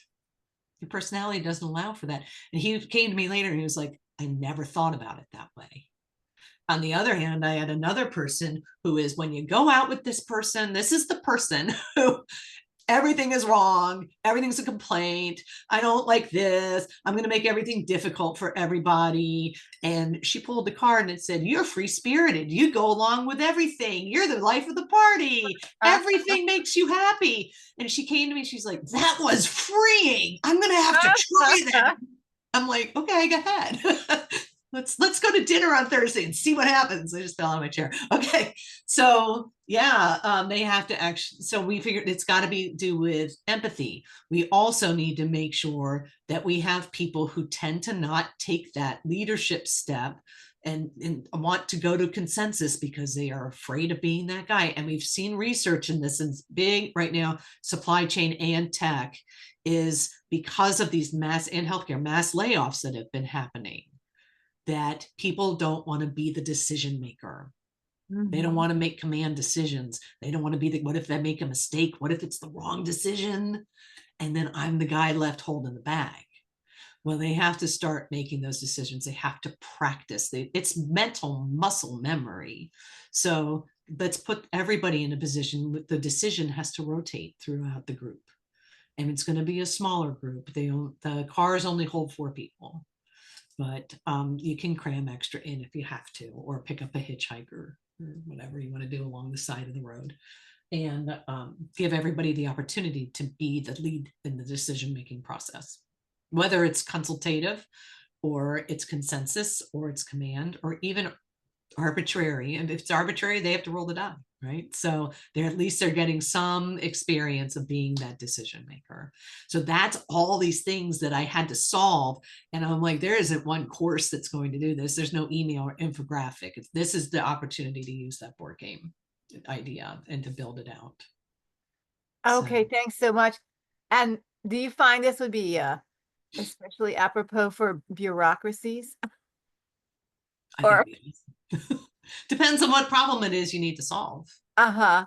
Your personality doesn't allow for that. And he came to me later and he was like, I never thought about it that way. On the other hand, I had another person who is, when you go out with this person, this is the person who everything is wrong. Everything's a complaint. I don't like this. I'm going to make everything difficult for everybody. And she pulled the card and it said, you're free spirited. You go along with everything. You're the life of the party. Everything makes you happy. And she came to me. She's like, that was freeing. I'm going to have to try that. I'm like, okay, go ahead. Let's go to dinner on Thursday and see what happens. I just fell out of my chair. Okay. So yeah, they have to actually, so we figured it's got to be do with empathy. We also need to make sure that we have people who tend to not take that leadership step and want to go to consensus because they are afraid of being that guy. And we've seen research in this, and it's big right now, supply chain and tech, is because of these mass and healthcare mass layoffs that have been happening, that people don't want to be the decision maker. They don't want to make command decisions. They don't want to be the, what if they make a mistake? What if it's the wrong decision? And then I'm the guy left holding the bag. Well, they have to start making those decisions. They have to practice. It's mental muscle memory. So let's put everybody in a position with the decision has to rotate throughout the group. And it's going to be a smaller group. The cars only hold 4 people. But you can cram extra in if you have to, or pick up a hitchhiker or whatever you want to do along the side of the road, and give everybody the opportunity to be the lead in the decision-making process, whether it's consultative or it's consensus or it's command or even arbitrary. And if it's arbitrary, they have to roll the die, right? So they're at least they're getting some experience of being that decision maker. So that's all these things that I had to solve. And I'm like, there isn't one course that's going to do this. There's no email or infographic. This is the opportunity to use that board game idea and to build it out. Okay, So, thanks so much. And do you find this would be especially apropos for bureaucracies? I Or think depends on what problem it is you need to solve. uh-huh.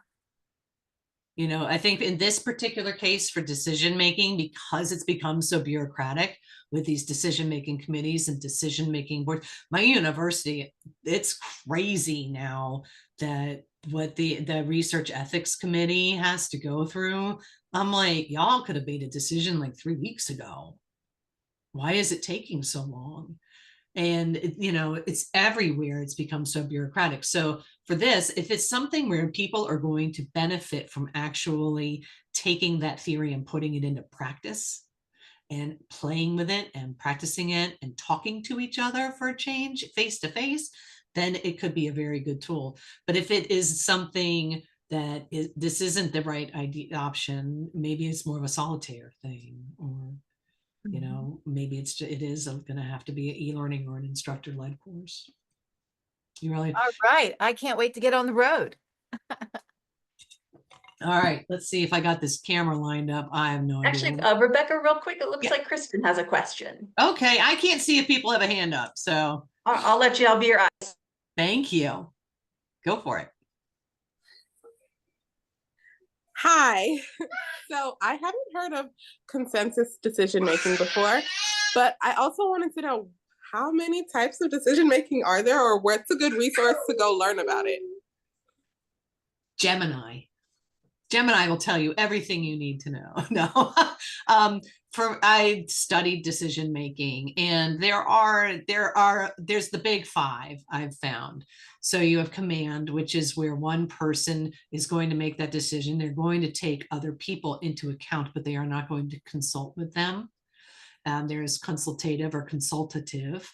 You know, I think in this particular case for decision making, because it's become so bureaucratic with these decision making committees and decision making boards, my university, it's crazy now that what the research ethics committee has to go through. I'm like, y'all could have made a decision like 3 weeks ago. Why is it taking so long? And you know, it's everywhere. It's become so bureaucratic. So for this, if it's something where people are going to benefit from actually taking that theory and putting it into practice and playing with it and practicing it and talking to each other for a change face to face, then it could be a very good tool. But if it is something that this isn't the right idea option, maybe it's more of a solitaire thing, or you know, maybe it is going to have to be an e-learning or an instructor-led course. You really, All right. I can't wait to get on the road. all right, let's see if I got this camera lined up. I have no Actually, idea. Rebecca, real quick, it looks Yeah. like Kristen has a question. Okay, I can't see if people have a hand up, so I'll let you, I'll be your eyes. thank you. Go for it. Hi. So I hadn't heard of consensus decision making before, but I also wanted to know how many types of decision making are there, or what's a good resource to go learn about it? Gemini will tell you everything you need to know. No, I studied decision making, and there's the big 5 I've found. So you have command, which is where one person is going to make that decision. They're going to take other people into account, but they are not going to consult with them. There's consultative or consultative,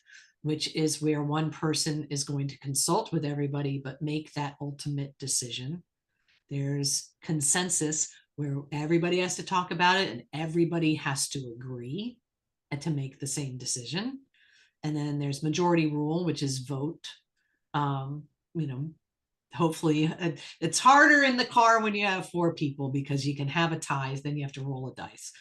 which is where one person is going to consult with everybody, but make that ultimate decision. There's consensus, where everybody has to talk about it and everybody has to agree and to make the same decision. And then there's majority rule, which is vote. You know, hopefully it's harder in the car when you have 4 people because you can have a tie, then you have to roll a dice.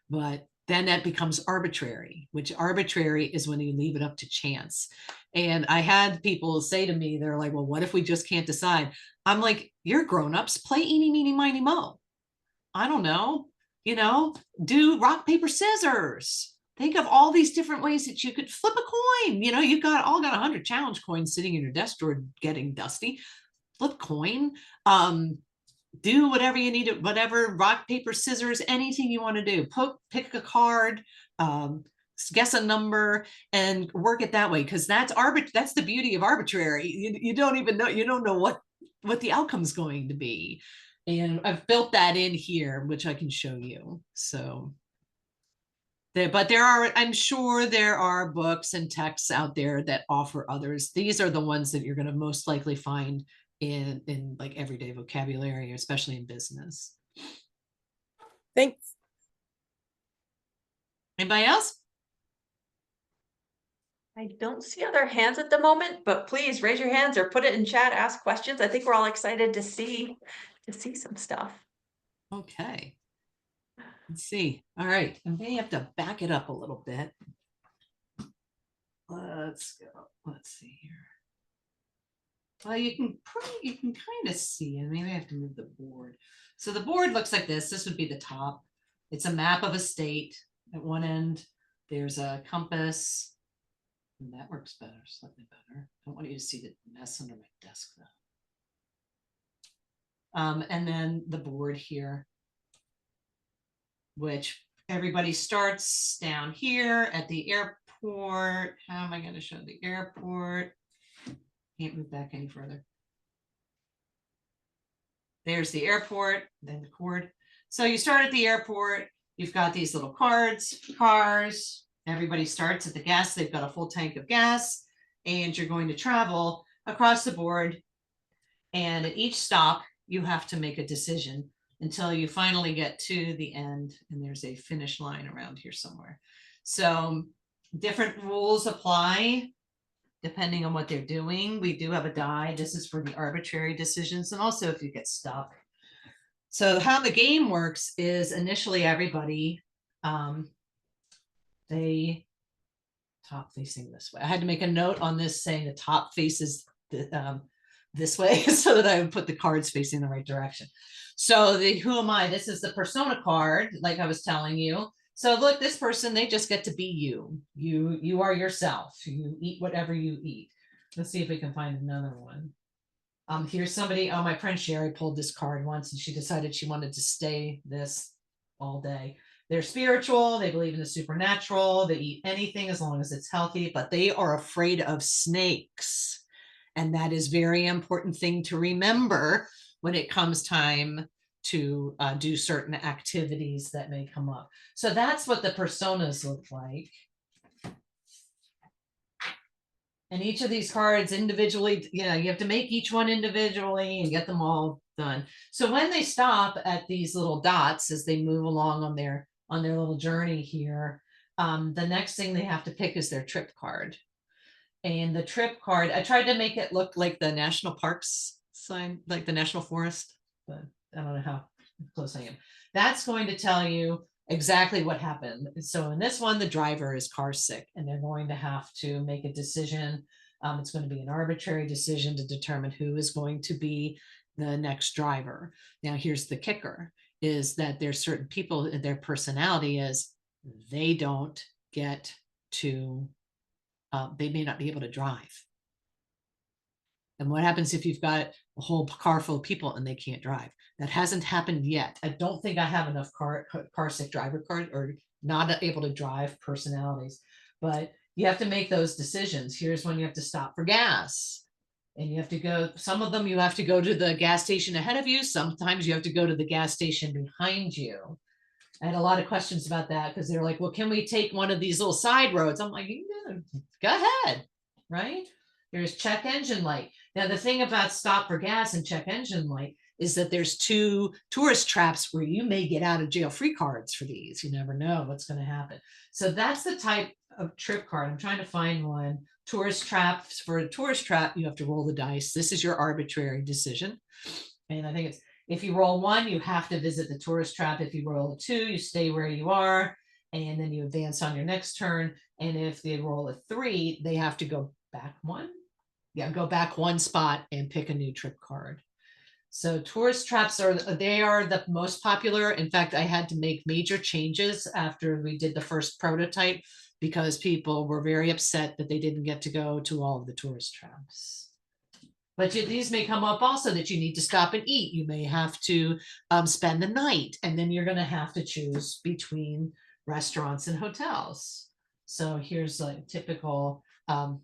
But then that becomes arbitrary, which arbitrary is when you leave it up to chance. And I had people say to me, they're like, well, what if we just can't decide? I'm like, you're grown-ups, play eeny, meeny, miny, mo. I don't know, do rock, paper, scissors. Think of all these different ways that you could flip a coin. You've got 100 challenge coins sitting in your desk drawer getting dusty. Flip coin. Do whatever you need to, whatever, rock, paper, scissors, anything you want to do. Pick a card, guess a number, and work it that way. Because that's the beauty of arbitrary. You don't even know, you don't know what the outcome's going to be. And I've built that in here, which I can show you. So, but I'm sure there are books and texts out there that offer others. These are the ones that you're going to most likely find in like everyday vocabulary, especially in business. Thanks. Anybody else? I don't see other hands at the moment, but please raise your hands or put it in chat, ask questions. I think we're all excited to see some stuff. Okay. Let's see. All right. I may have to back it up a little bit. Let's go. Let's see here. Well, you can kind of see, and maybe I have to move the board. So the board looks like this. This would be the top. It's a map of a state. At one end, there's a compass. And that works better, slightly better. I don't want you to see the mess under my desk though. And then the board here, which everybody starts down here at the airport. How am I going to show the airport? Can't move back any further. There's the airport, then the cord. So you start at the airport. You've got these little cars. Everybody starts at the gas. They've got a full tank of gas, and you're going to travel across the board. And at each stop, you have to make a decision until you finally get to the end. And there's a finish line around here somewhere. So different rules apply depending on what they're doing. We do have a die. This is for the arbitrary decisions, and also if you get stuck. So how the game works is initially everybody, they top facing this way. I had to make a note on this saying the top faces this way so that I would put the cards facing the right direction. So who am I? This is the persona card, like I was telling you. So look, this person, they just get to be you. You are yourself. You eat whatever you eat. Let's see if we can find another one. Here's somebody. Oh, my friend Sherry pulled this card once, and she decided she wanted to stay this all day. They're spiritual. They believe in the supernatural. They eat anything as long as it's healthy, but they are afraid of snakes. And that is a very important thing to remember when it comes time to do certain activities that may come up. So that's what the personas look like. And each of these cards individually, you have to make each one individually and get them all done. So when they stop at these little dots as they move along on their little journey here, the next thing they have to pick is their trip card. And the trip card, I tried to make it look like the national parks sign, like the national forest, but I don't know how close I am. That's going to tell you exactly what happened. So in this one, the driver is car sick, and they're going to have to make a decision. It's going to be an arbitrary decision to determine who is going to be the next driver. Now, here's the kicker, is that there's certain people, their personality is they don't get to, they may not be able to drive. And what happens if you've got a whole car full of people and they can't drive? That hasn't happened yet. I don't think I have enough car sick driver card or not able to drive personalities, but you have to make those decisions. Here's when you have to stop for gas, and you have to go, some of them you have to go to the gas station ahead of you. Sometimes you have to go to the gas station behind you. I had a lot of questions about that because they're like, well, can we take one of these little side roads? I'm like, yeah, go ahead, right? There's check engine light. Now, the thing about stop for gas and check engine light is that there's 2 tourist traps where you may get out of jail free cards for these. You never know what's going to happen. So that's the type of trip card. I'm trying to find one. Tourist traps. For a tourist trap, you have to roll the dice. This is your arbitrary decision. And I think it's, if you roll 1, you have to visit the tourist trap. If you roll 2, you stay where you are. and then you advance on your next turn. And if they roll a 3, they have to go back 1. Yeah, go back 1 spot and pick a new trip card. So tourist traps are the most popular. In fact, I had to make major changes after we did the first prototype because people were very upset that they didn't get to go to all of the tourist traps. But these may come up also that you need to stop and eat. You may have to spend the night, and then you're going to have to choose between restaurants and hotels. So here's like typical,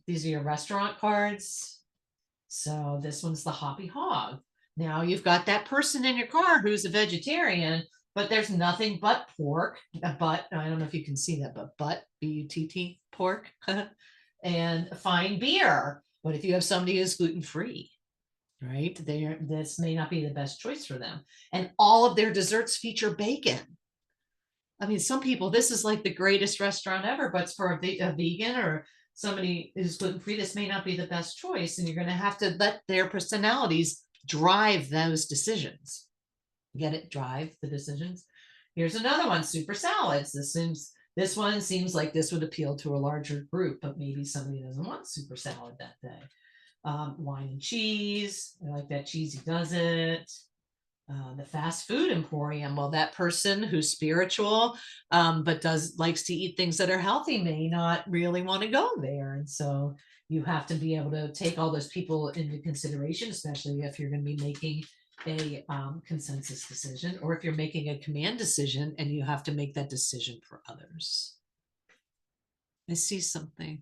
these are your restaurant cards. So this one's the Hoppy Hog. Now you've got that person in your car who's a vegetarian, but there's nothing but pork, but I don't know if you can see that, but B-U-T-T, pork, and fine beer. But if you have somebody who's gluten-free, right, this may not be the best choice for them. And all of their desserts feature bacon. I mean, some people, this is like the greatest restaurant ever, but for a vegan or somebody who's gluten-free, this may not be the best choice. And you're going to have to let their personalities drive those decisions. Get it? Drive the decisions. Here's another one, super salads. This one seems like this would appeal to a larger group, but maybe somebody doesn't want super salad that day. Wine and cheese. I like that cheesy does it. The fast food emporium. Well, that person who's spiritual, but likes to eat things that are healthy may not really want to go there. And so you have to be able to take all those people into consideration, especially if you're going to be making a consensus decision, or if you're making a command decision and you have to make that decision for others. I see something.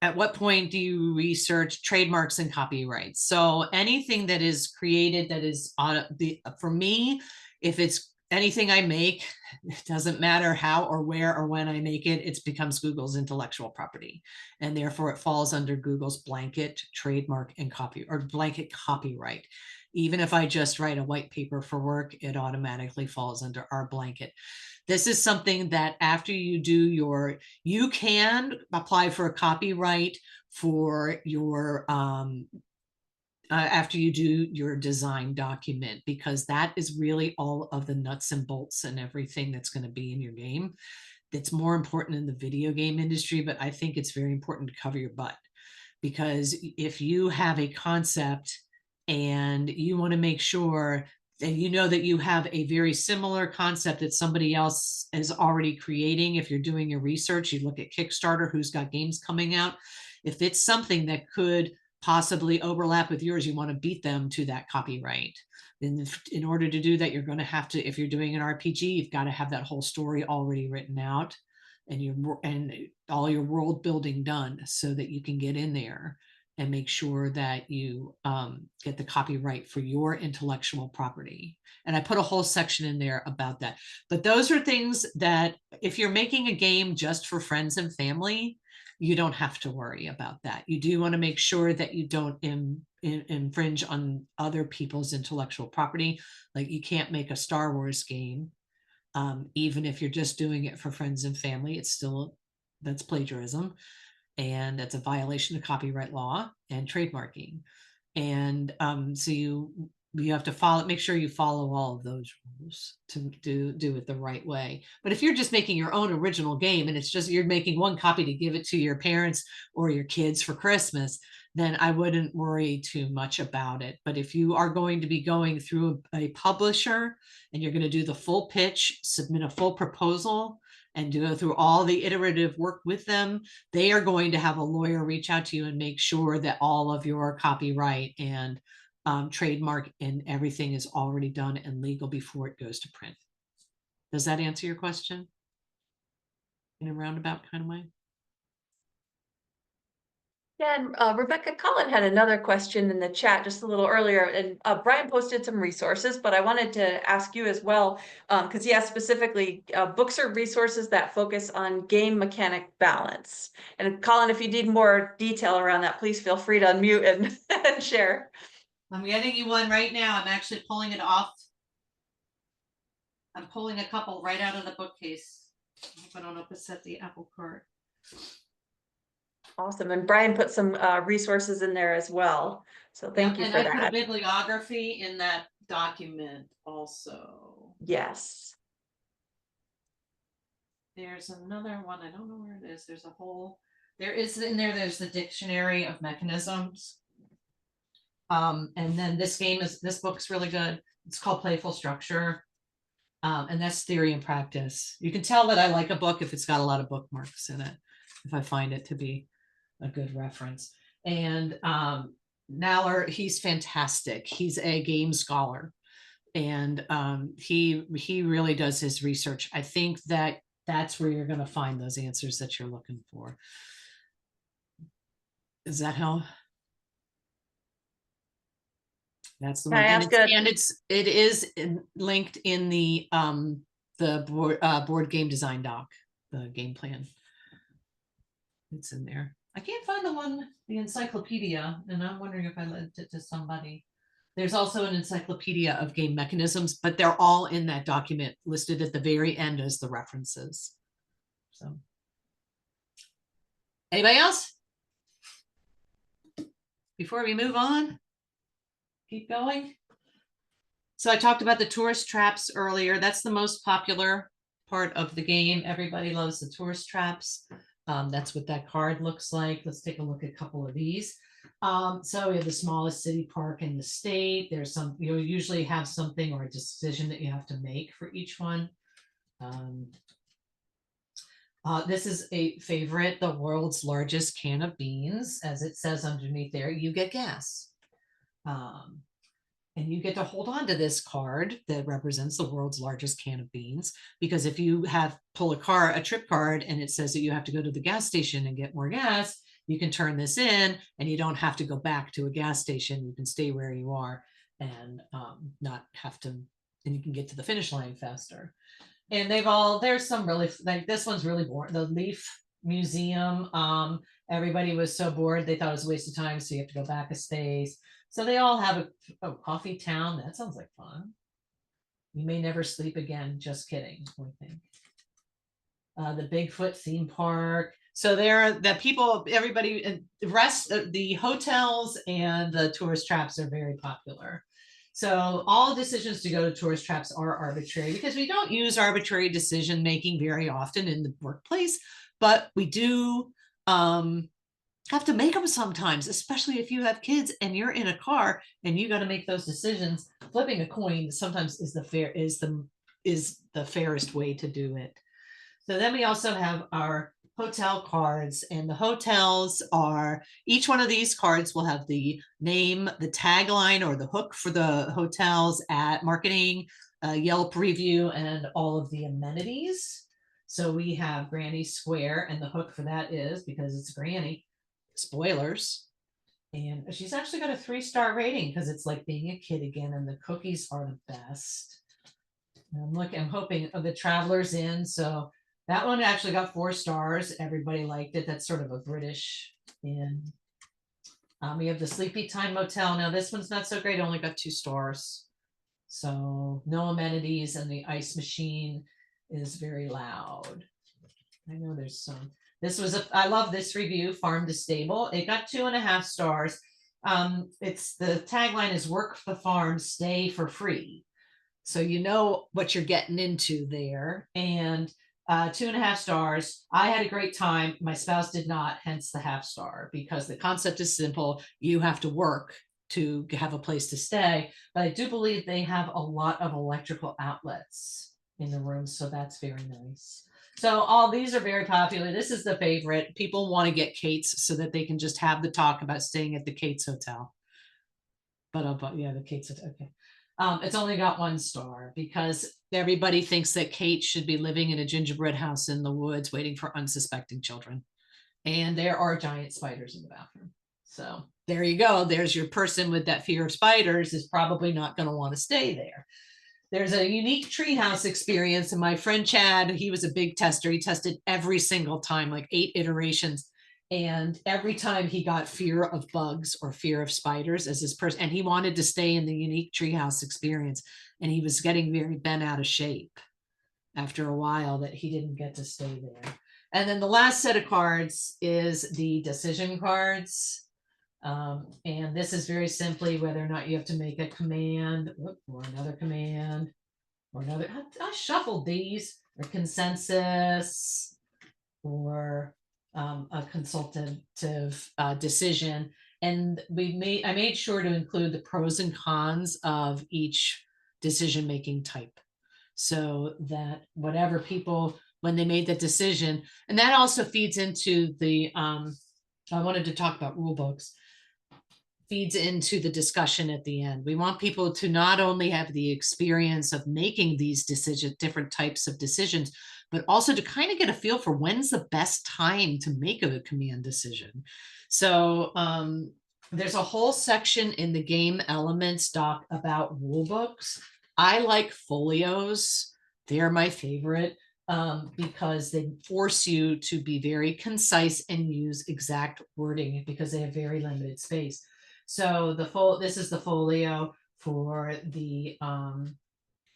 At what point do you research trademarks and copyrights? So anything that is created that is for me, if it's anything I make, it doesn't matter how or where or when I make it, it becomes Google's intellectual property. And therefore it falls under Google's blanket trademark and blanket copyright. Even if I just write a white paper for work, it automatically falls under our blanket. This is something that after you do you can apply for a copyright for your, after you do your design document, because that is really all of the nuts and bolts and everything that's going to be in your game. It's more important in the video game industry, but I think it's very important to cover your butt, because if you have a concept and you want to make sure and you know that you have a very similar concept that somebody else is already creating, if you're doing your research, you look at Kickstarter, who's got games coming out. If it's something that could possibly overlap with yours, you want to beat them to that copyright. And in order to do that, you're going to have to, if you're doing an RPG, you've got to have that whole story already written out and all your world building done so that you can get in there and make sure that you get the copyright for your intellectual property. And I put a whole section in there about that. But those are things that if you're making a game just for friends and family, you don't have to worry about that. You do want to make sure that you don't infringe on other people's intellectual property. Like you can't make a Star Wars game, even if you're just doing it for friends and family. It's still, that's plagiarism. And that's a violation of copyright law and trademarking. And so you have to make sure you follow all of those rules to do it the right way. But if you're just making your own original game and it's just you're making one copy to give it to your parents or your kids for Christmas, then I wouldn't worry too much about it. But if you are going to be going through a publisher and you're going to do the full pitch, submit a full proposal, and go through all the iterative work with them, they are going to have a lawyer reach out to you and make sure that all of your copyright and trademark and everything is already done and legal before it goes to print. Does that answer your question in a roundabout kind of way? Yeah, and Rebecca Cullen had another question in the chat just a little earlier, and Brian posted some resources, but I wanted to ask you as well, because he asked specifically books or resources that focus on game mechanic balance. And Colin, if you need more detail around that, please feel free to unmute and, and share. I'm getting you one right now. I'm actually pulling it off. I'm pulling a couple right out of the bookcase. I don't know if it's at the Apple Cart. Awesome. And Brian put some resources in there as well. So thank you for that. And I put a bibliography in that document also. Yes. there's another one. I don't know where it is. There's a whole, there is in there, there's the dictionary of mechanisms. And then this book's really good. It's called Playful Structure. And that's theory and practice. You can tell that I like a book if it's got a lot of bookmarks in it, if I find it to be a good reference. And Naller, he's fantastic. He's a game scholar. And he really does his research. I think that's where you're going to find those answers that you're looking for. Does that help? That's the Can one. I ask a- And it is linked in the board game design doc, the game plan. It's in there. I can't find the encyclopedia, and I'm wondering if I lent it to somebody. There's also an encyclopedia of game mechanisms, but they're all in that document listed at the very end as the references. So, anybody else? Before we move on, keep going. So I talked about the tourist traps earlier. That's the most popular part of the game. Everybody loves the tourist traps. That's what that card looks like. Let's take a look at a couple of these. So we have the smallest city park in the state. There's some, you usually have something or a decision that you have to make for each one. This is a favorite, the world's largest can of beans. As it says underneath there, you get gas. And you get to hold on to this card that represents the world's largest can of beans, because if you pull a trip card and it says that you have to go to the gas station and get more gas, you can turn this in and you don't have to go back to a gas station. You can stay where you are and not have to, and you can get to the finish line faster. And there's some really, like this one's really boring. The Leaf Museum, everybody was so bored they thought it was a waste of time, so you have to go back a space. So they all have a coffee town. That sounds like fun. You may never sleep again. Just kidding. I think. The Bigfoot theme park. So everybody, the rest of the hotels and the tourist traps are very popular. So all decisions to go to tourist traps are arbitrary, because we don't use arbitrary decision making very often in the workplace, but we do have to make them sometimes, especially if you have kids and you're in a car and you got to make those decisions. Flipping a coin sometimes is the fairest way to do it. So then we also have our hotel cards, and the hotels are, each one of these cards will have the name, the tagline or the hook for the hotels, at marketing, Yelp review, and all of the amenities. So we have Granny Square, and the hook for that is, because it's Granny, spoilers. And she's actually got a 3-star rating because it's like being a kid again, and the cookies are the best. And I'm hoping the Travelers Inn. So that one actually got 4 stars. Everybody liked it. That's sort of a British inn. We have the Sleepy Time Motel. Now this one's not so great. Only got 2 stars. So no amenities, and the ice machine is very loud. I know there's some. I love this review, Farm to Stable. It got 2.5 stars. It's the tagline is work the farm, stay for free. So you know what you're getting into there. And 2.5 stars. I had a great time. My spouse did not, hence the 0.5 star, because the concept is simple. You have to work to have a place to stay. But I do believe they have a lot of electrical outlets in the room. So that's very nice. So all these are very popular. This is the favorite. People want to get Kate's so that they can just have the talk about staying at the Kate's Hotel. But yeah, the Kate's Hotel. Okay. It's only got 1 star because everybody thinks that Kate should be living in a gingerbread house in the woods waiting for unsuspecting children. And there are giant spiders in the bathroom. So there you go. There's your person with that fear of spiders is probably not going to want to stay there. There's a unique treehouse experience. And my friend Chad, he was a big tester. He tested every single time, like 8 iterations. And every time he got fear of bugs or fear of spiders as his person, and he wanted to stay in the unique treehouse experience. And he was getting very bent out of shape after a while that he didn't get to stay there. And then the last set of cards is the decision cards. And this is very simply whether or not you have to make a command or another command or another. I shuffled these. or consensus, or a consultative decision. And I made sure to include the pros and cons of each decision-making type, so that whatever people, when they made the decision, and that also feeds into the, I wanted to talk about rule books, feeds into the discussion at the end. We want people to not only have the experience of making these decisions, different types of decisions, but also to kind of get a feel for when's the best time to make a command decision. So there's a whole section in the game elements doc about rule books. I like folios. They're my favorite because they force you to be very concise and use exact wording because they have very limited space. So this is the folio for the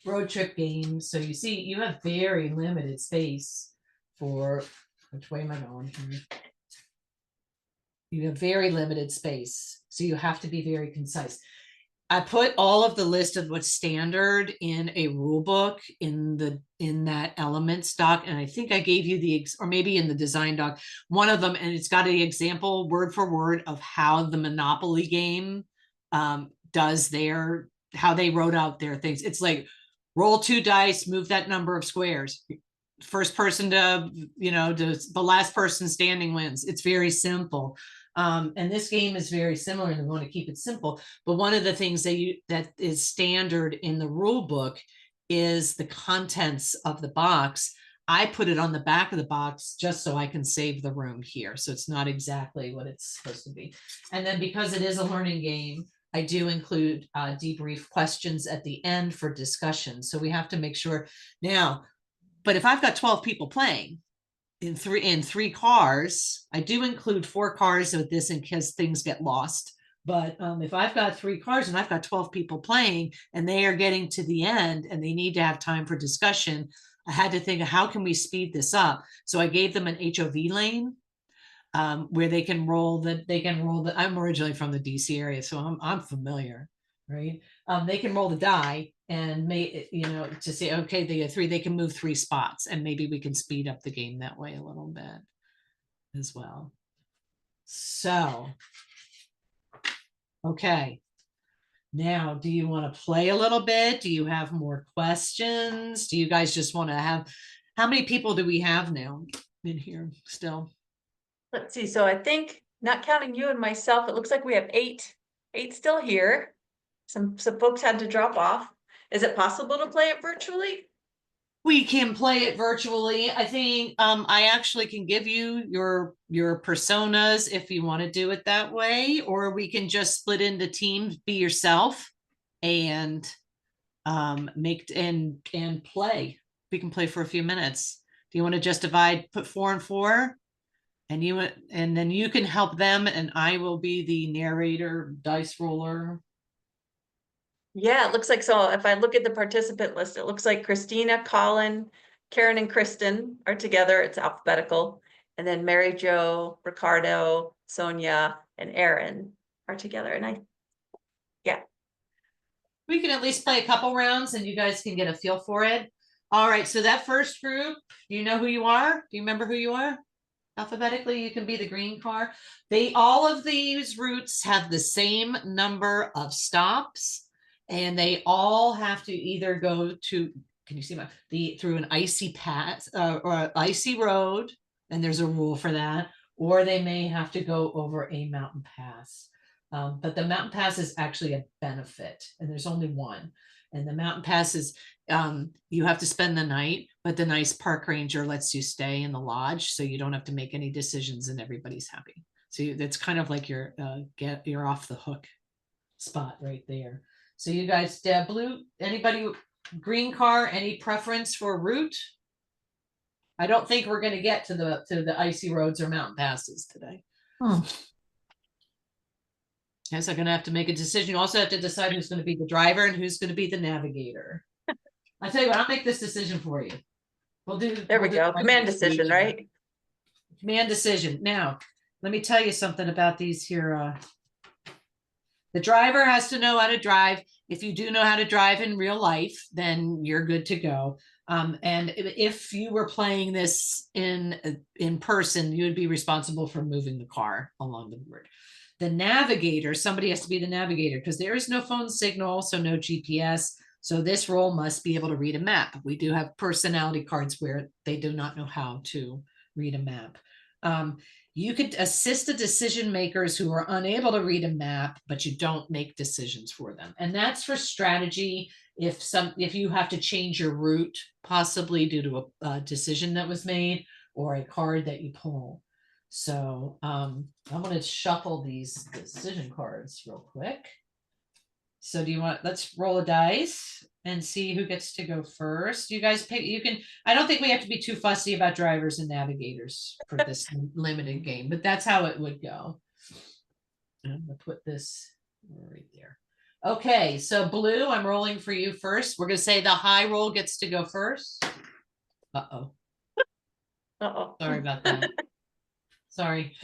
road trip game. So you see, you have very limited space for, which way am I going here? You have very limited space, so you have to be very concise. I put all of the list of what's standard in a rule book in that elements doc, and I think I gave you or maybe in the design doc, one of them, and it's got an example word for word of how the Monopoly game does how they wrote out their things. It's like roll 2 dice, move that number of squares. First person to, the last person standing wins. It's very simple. And this game is very similar, and we want to keep it simple. But one of the things that is standard in the rule book is the contents of the box. I put it on the back of the box just so I can save the room here. So it's not exactly what it's supposed to be. And then because it is a learning game, I do include debrief questions at the end for discussion. So we have to make sure now, but if I've got 12 people playing, in three cars, I do include 4 cars with this in case things get lost. But if I've got 3 cars and I've got 12 people playing and they are getting to the end and they need to have time for discussion, I had to think of how can we speed this up? So I gave them an HOV lane where they can roll the, I'm originally from the DC area, so I'm familiar, right? They can roll the die and to say, okay, they get 3, they can move 3 spots, and maybe we can speed up the game that way a little bit as well. So, okay. Now, do you want to play a little bit? Do you have more questions? Do you guys just want to how many people do we have now in here still? Let's see. So I think, not counting you and myself, it looks like we have 8 still here. Some folks had to drop off. Is it possible to play it virtually? We can play it virtually. I think I actually can give you your personas if you want to do it that way, or we can just split into teams, be yourself, and make and play. We can play for a few minutes. Do you want to just put 4 and 4, and then you can help them, and I will be the narrator, dice roller. Yeah, it looks like so. If I look at the participant list, it looks like Christina, Colin, Karen, and Kristen are together. It's alphabetical. And then Mary Jo, Ricardo, Sonia, and Aaron are together. And we can at least play a couple rounds and you guys can get a feel for it. All right, so that first group, do you know who you are? Do you remember who you are? Alphabetically, you can be the green car. All of these routes have the same number of stops, and they all have to either go to, can you see through an icy pass or an icy road, and there's a rule for that, or they may have to go over a mountain pass. But the mountain pass is actually a benefit, and there's only one. And the mountain pass is, you have to spend the night, but the nice park ranger lets you stay in the lodge, so you don't have to make any decisions and everybody's happy. So that's kind of like your you're off the hook spot right there. So you guys, blue, anybody, green car, any preference for route? I don't think we're going to get to the icy roads or mountain passes today. Yes, I'm going to have to make a decision. You also have to decide who's going to be the driver and who's going to be the navigator. I'll tell you what, I'll make this decision for you. there we go. Command decision, right? Command decision. Now, let me tell you something about these here. The driver has to know how to drive. If you do know how to drive in real life, then you're good to go. And if you were playing this in person, you would be responsible for moving the car along the board. The navigator, somebody has to be the navigator because there is no phone signal, so no GPS. So this role must be able to read a map. We do have personality cards where they do not know how to read a map. You could assist the decision makers who are unable to read a map, but you don't make decisions for them. And that's for strategy. If you have to change your route, possibly due to a decision that was made or a card that you pull. So I'm going to shuffle these decision cards real quick. So let's roll a dice and see who gets to go first. You guys pick, I don't think we have to be too fussy about drivers and navigators for this limited game, but that's how it would go. I'm gonna put this right there. Okay, so Blue, I'm rolling for you first. We're gonna say the high roll gets to go first. Uh-oh. Uh-oh. Sorry about that. Sorry.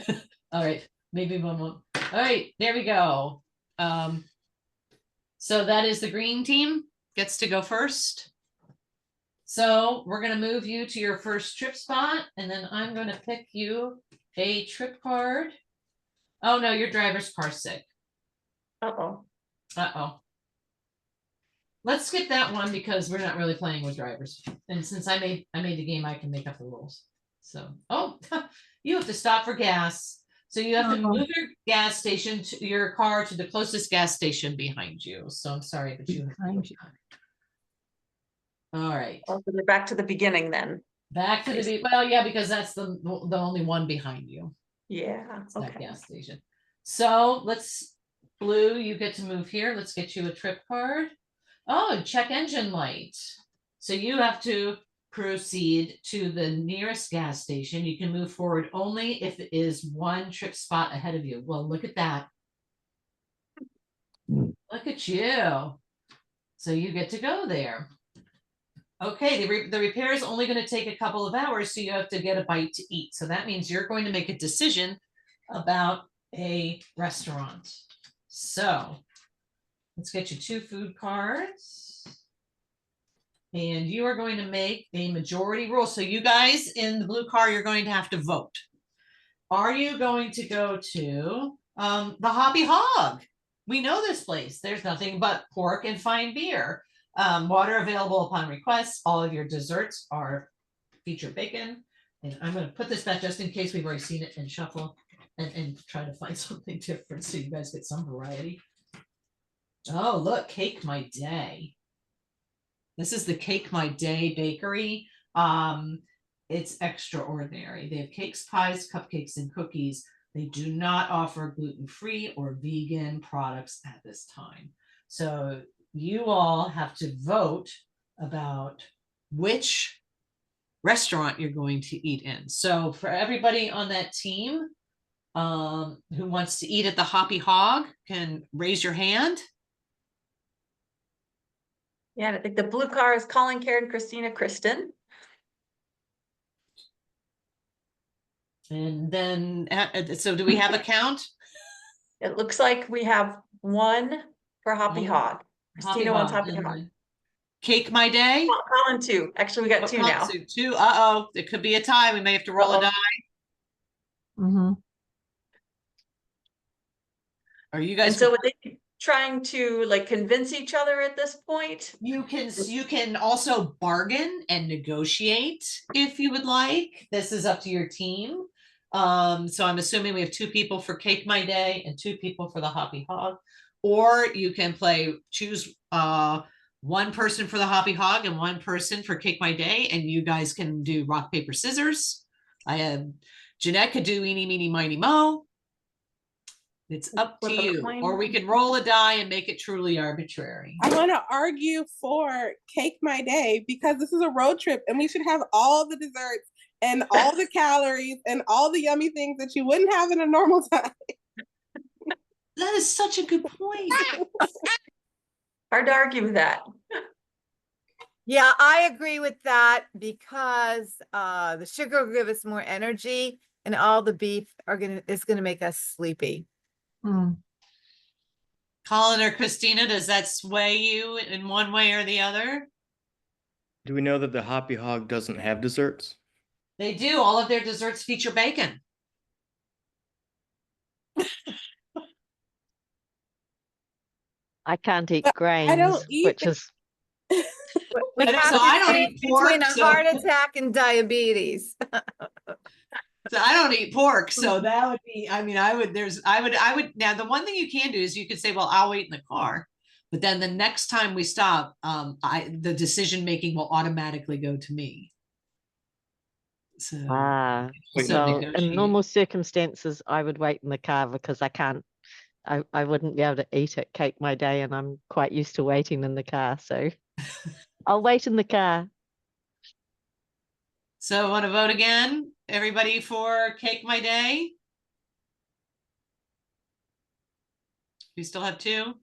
All right, maybe one more. All right, there we go. So that is the green team gets to go first. So we're going to move you to your first trip spot, and then I'm going to pick you a trip card. Oh no, your driver's car sick. Uh-oh. Uh-oh. Let's skip that one because we're not really playing with drivers. And since I made the game, I can make up the rules. So, oh, you have to stop for gas. So you have to move your gas station to your car to the closest gas station behind you. So I'm sorry, but you have to. All right. Well, so we're back to the beginning then. Back to the well, yeah, because that's the only one behind you. Yeah. That Okay. gas station. So Blue, you get to move here. Let's get you a trip card. Oh, check engine light. So you have to proceed to the nearest gas station. You can move forward only if it is one trip spot ahead of you. Well, look at that. Look at you. So you get to go there. Okay, the repair is only going to take a couple of hours, so you have to get a bite to eat. So that means you're going to make a decision about a restaurant. So let's get you 2 food cards. And you are going to make a majority rule. So you guys in the blue car, you're going to have to vote. Are you going to go to the Hoppy Hog? We know this place. There's nothing but pork and fine beer. Water available upon request. All of your desserts are feature bacon. And I'm going to put this back just in case we've already seen it and shuffle and try to find something different so you guys get some variety. Oh, look, Cake My Day. This is the Cake My Day bakery. It's extraordinary. They have cakes, pies, cupcakes, and cookies. They do not offer gluten-free or vegan products at this time. So you all have to vote about which restaurant you're going to eat in. So for everybody on that team who wants to eat at the Hoppy Hog, can raise your hand. Yeah, I think the blue car is Colin, Karen, Christina, Kristen. And then, so do we have a count? It looks like we have 1 for Hoppy Hog. Christina wants Hoppy Hog. Cake My Day. Colin 2. Actually, we got 2 now. 2. Uh-oh, it could be a tie. We may have to roll a die. Are you guys? And so would they be trying to like convince each other at this point? You can also bargain and negotiate if you would like. This is up to your team. So I'm assuming we have 2 people for Cake My Day and 2 people for the Hoppy Hog. Or you can choose 1 person for the Hoppy Hog and 1 person for Cake My Day, and you guys can do rock, paper, scissors. Jeanette could do eeny, meeny, miny, mo. It's up to you. Or we can roll a die and make it truly arbitrary. I want to argue for Cake My Day because this is a road trip and we should have all the desserts and all the calories and all the yummy things that you wouldn't have in a normal time. That is such a good point. Hard to argue with that. Yeah, I agree with that because the sugar will give us more energy and all the beef is gonna make us sleepy. Colin or Christina, does that sway you in one way or the other? Do we know that the Hoppy Hog doesn't have desserts? They do. All of their desserts feature bacon. I can't eat But I grains, don't eat which is We I know, have so to I don't choose eat pork, between a so- heart attack and diabetes. So I don't eat pork, so that would be, I mean, I would, now the one thing you can do is you could say, well, I'll wait in the car. But then the next time we stop, the decision-making will automatically go to me. So, ah. Wait, so Well, in negotiate. normal circumstances, I would wait in the car because I can't. I wouldn't be able to eat at Cake My Day, and I'm quite used to waiting in the car, so I'll wait in the car. So want to vote again? Everybody for Cake My Day? We still have two?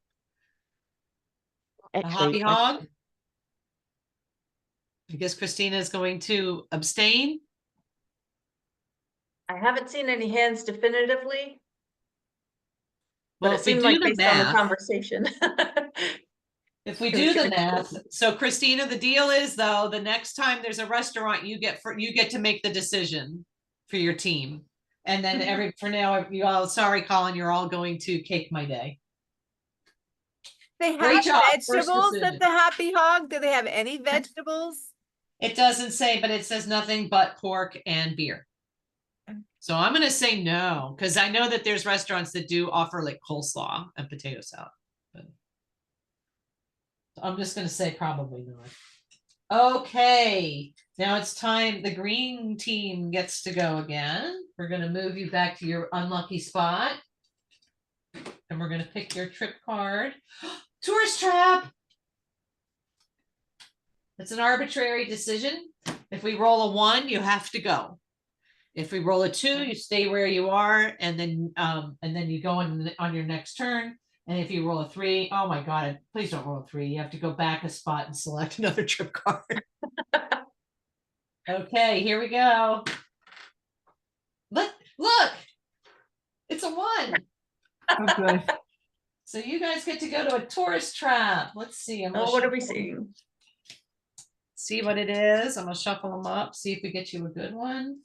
A Hoppy Actually, Hog? I guess Christina is going to abstain. I haven't seen any hands definitively, but Well, it if we seemed do like the based on the math, conversation. if we It was do the very math, true. so Christina, the deal is though, the next time there's a restaurant, you get to make the decision for your team. And then for now, you all, sorry, Colin, you're all going to Cake My Day. They Great have job, first vegetables decision. at the Happy Hog? Do they have any vegetables? It doesn't say, but it says nothing but pork and beer. So I'm going to say no, because I know that there's restaurants that do offer like coleslaw and potato salad. But I'm just going to say probably not. Okay, now it's time. The green team gets to go again. We're going to move you back to your unlucky spot. And we're going to pick your trip card. Tourist trap. It's an arbitrary decision. If we roll a 1, you have to go. If we roll a 2, you stay where you are, and then you go on your next turn. And if you roll a 3, oh my God, please don't roll a 3. You have to go back a spot and select another trip card. Okay, here we go. Look, it's a 1. Oh, good. So you guys get to go to a tourist trap. Let's see. Oh, what are we seeing? See what it is. I'm gonna shuffle them up, see if we get you a good one.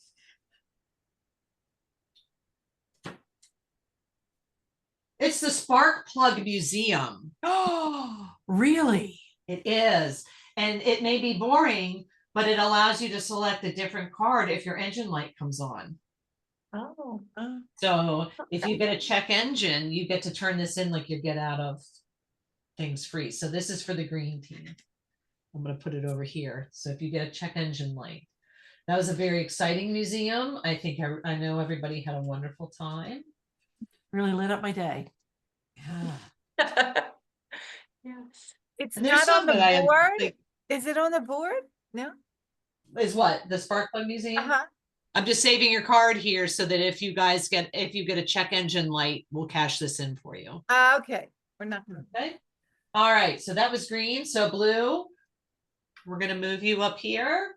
It's the Spark Plug Museum. Oh, really? It is. And it may be boring, but it allows you to select a different card if your engine light comes on. Oh, So if you get a check engine, you get to turn this in like you get out of things free. So this is for the green team. I'm going to put it over here. So if you get a check engine light, that was a very exciting museum. I think I know everybody had a wonderful time. Really lit up my day. Yeah. yes. It's And there's not on some the that I board? think Is it on the board? No? is what the Spark Plug Museum. Uh-huh. I'm just saving your card here so that if you get a check engine light, we'll cash this in for you. Okay. We're not. Okay. All right. So that was green. So blue, we're going to move you up here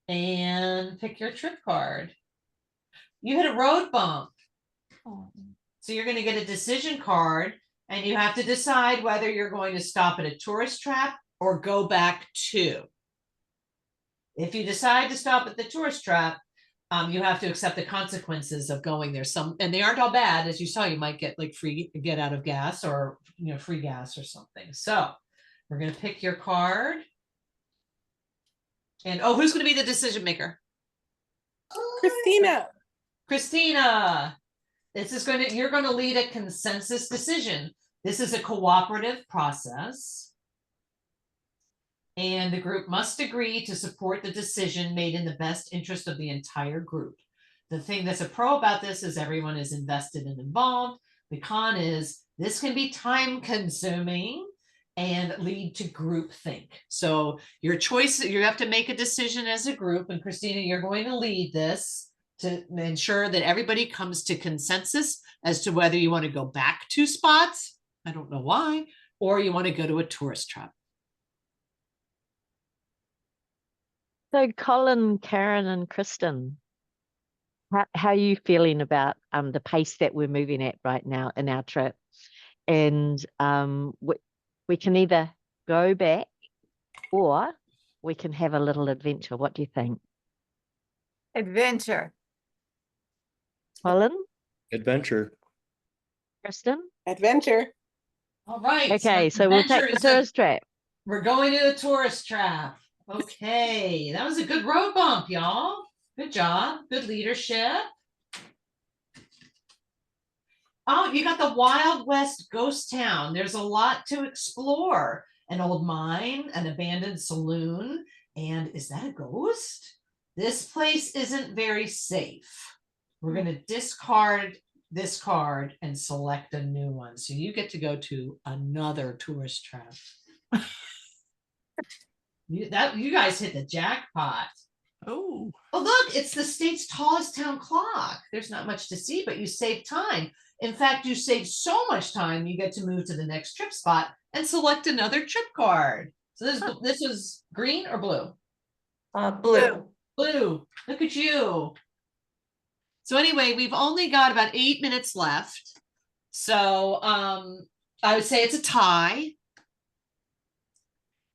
and pick your trip card. You hit a road bump. So you're going to get a decision card and you have to decide whether you're going to stop at a tourist trap or go back to. If you decide to stop at the tourist trap, you have to accept the consequences of going there. And they aren't all bad. As you saw, you might get like free get out of gas or free gas or something. So we're going to pick your card. And who's going to be the decision maker? Christina. Christina. You're going to lead a consensus decision. This is a cooperative process. And the group must agree to support the decision made in the best interest of the entire group. The thing that's a pro about this is everyone is invested and involved. The con is this can be time consuming and lead to groupthink. So your choice, you have to make a decision as a group. And Christina, you're going to lead this to ensure that everybody comes to consensus as to whether you want to go back 2 spots. I don't know why, or you want to go to a tourist trap. So Colin, Karen, and Kristen, how are you feeling about the pace that we're moving at right now in our trip? And we can either go back or we can have a little adventure. What do you think? Adventure. Colin, Adventure. Kristen? Adventure. All right. Okay, so we'll adventure take the is a- tourist trap. We're going to the tourist trap. Okay, that was a good road bump, y'all. Good job. Good leadership. Oh, you got the Wild West ghost town. There's a lot to explore. An old mine, an abandoned saloon, and is that a ghost? This place isn't very safe. We're going to discard this card and select a new one. So you get to go to another tourist trap. You guys hit the jackpot. Oh, Oh, look, it's the state's tallest town clock. There's not much to see, but you save time. In fact, you save so much time, you get to move to the next trip spot and select another trip card. So this is green or blue? Blue. Blue. Look at you. So anyway, we've only got about 8 minutes left. So I would say it's a tie.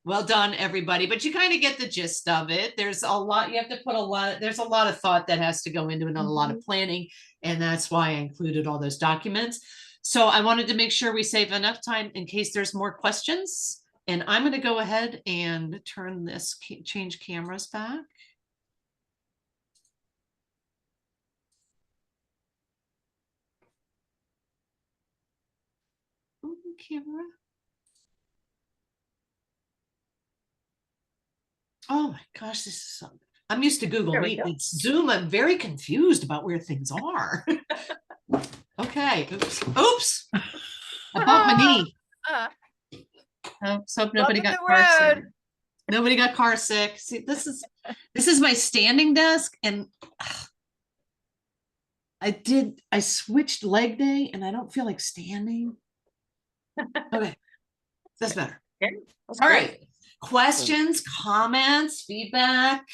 Well done, everybody. But you kind of get the gist of it. There's a lot, you have to put there's a lot of thought that has to go into it and a lot of planning. And that's why I included all those documents. So I wanted to make sure we save enough time in case there's more questions. And I'm going to go ahead and turn this, change cameras back. Camera. Oh my gosh, this is something. I'm used to Google Meet. It's Zoom. I'm very confused about where things are. Okay. Oops. Oops. I bumped my knee. So nobody got car sick. Nobody got car sick. See, this is my standing desk, and I switched leg day, and I don't feel like standing. Okay, that's better. Okay, that's all great. right. Questions, comments, feedback.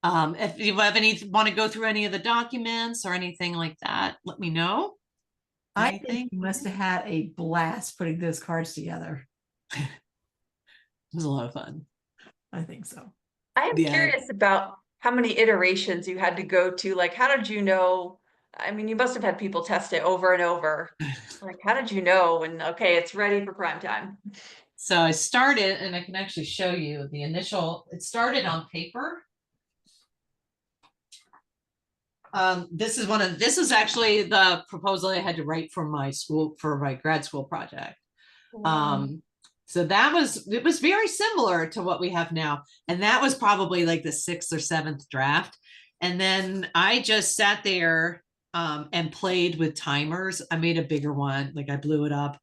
If you have want to go through any of the documents or anything like that, let me know. I think you must have had a blast putting those cards together. It was a lot of fun. I think so. I am curious about how many iterations you had to go to. Like, how did you know? I mean, you must have had people test it over and over. Like, how did you know when, okay, it's ready for prime time? So I started, and I can actually show you the initial, it started on paper. This is actually the proposal I had to write for my school, for my grad school project. So it was very similar to what we have now. And that was probably like the 6th or 7th draft. And then I just sat there and played with timers. I made a bigger one, like I blew it up,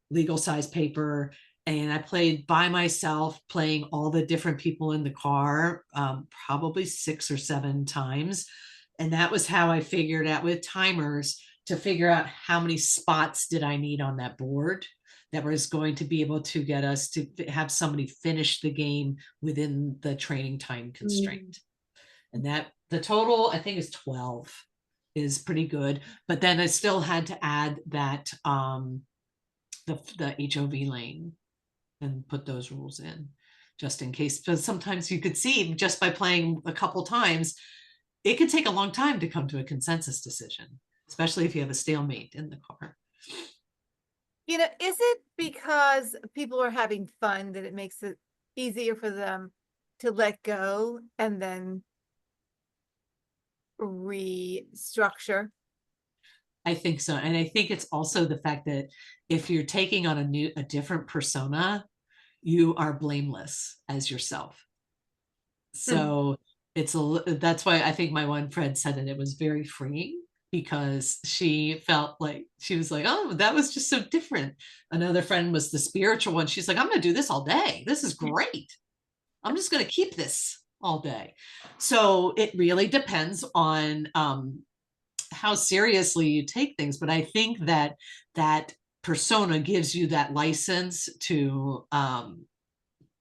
legal size paper. And I played by myself, playing all the different people in the car, probably 6 or 7 times. And that was how I figured out with timers to figure out how many spots did I need on that board that was going to be able to get us to have somebody finish the game within the training time constraint. And that the total, I think, is 12, is pretty good. But then I still had to add that the HOV lane and put those rules in just in case. But sometimes you could see just by playing a couple times, it could take a long time to come to a consensus decision, especially if you have a stalemate in the car. You know, is it because people are having fun that it makes it easier for them to let go and then restructure? I think so. And I think it's also the fact that if you're taking on a different persona, you are blameless as yourself. So that's why I think my one friend said that it was very freeing, because she felt like, she was like, oh, that was just so different. Another friend was the spiritual one. She's like, I'm going to do this all day. This is great. I'm just going to keep this all day. So it really depends on how seriously you take things. But I think that that persona gives you that license to,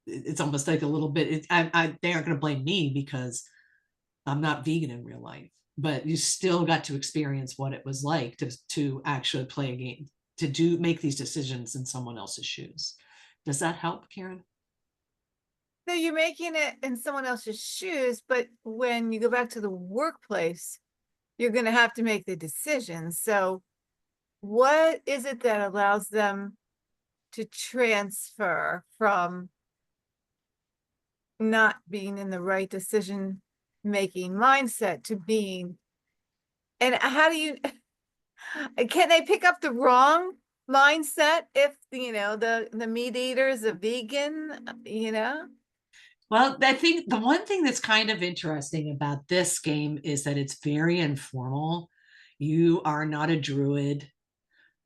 it's almost like a little bit, they aren't going to blame me because I'm not vegan in real life. but you still got to experience what it was like to actually play a game, to make these decisions in someone else's shoes. Does that help, Karen? So you're making it in someone else's shoes, but when you go back to the workplace, you're going to have to make the decision. So what is it that allows them to transfer from not being in the right decision making mindset to being, and how do you, can they pick up the wrong mindset if, you know, the meat eater is a vegan, you know? Well, I think the one thing that's kind of interesting about this game is that it's very informal. You are not a druid.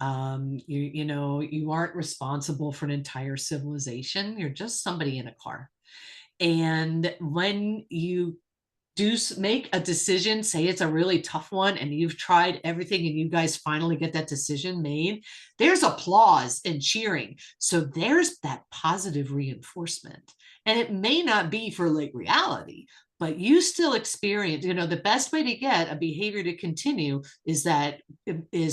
You know, you aren't responsible for an entire civilization. You're just somebody in a car. And when you do make a decision, say it's a really tough one, and you've tried everything and you guys finally get that decision made, there's applause and cheering. So there's that positive reinforcement. And it may not be for like reality, but you still experience, you know, the best way to get a behavior to continue is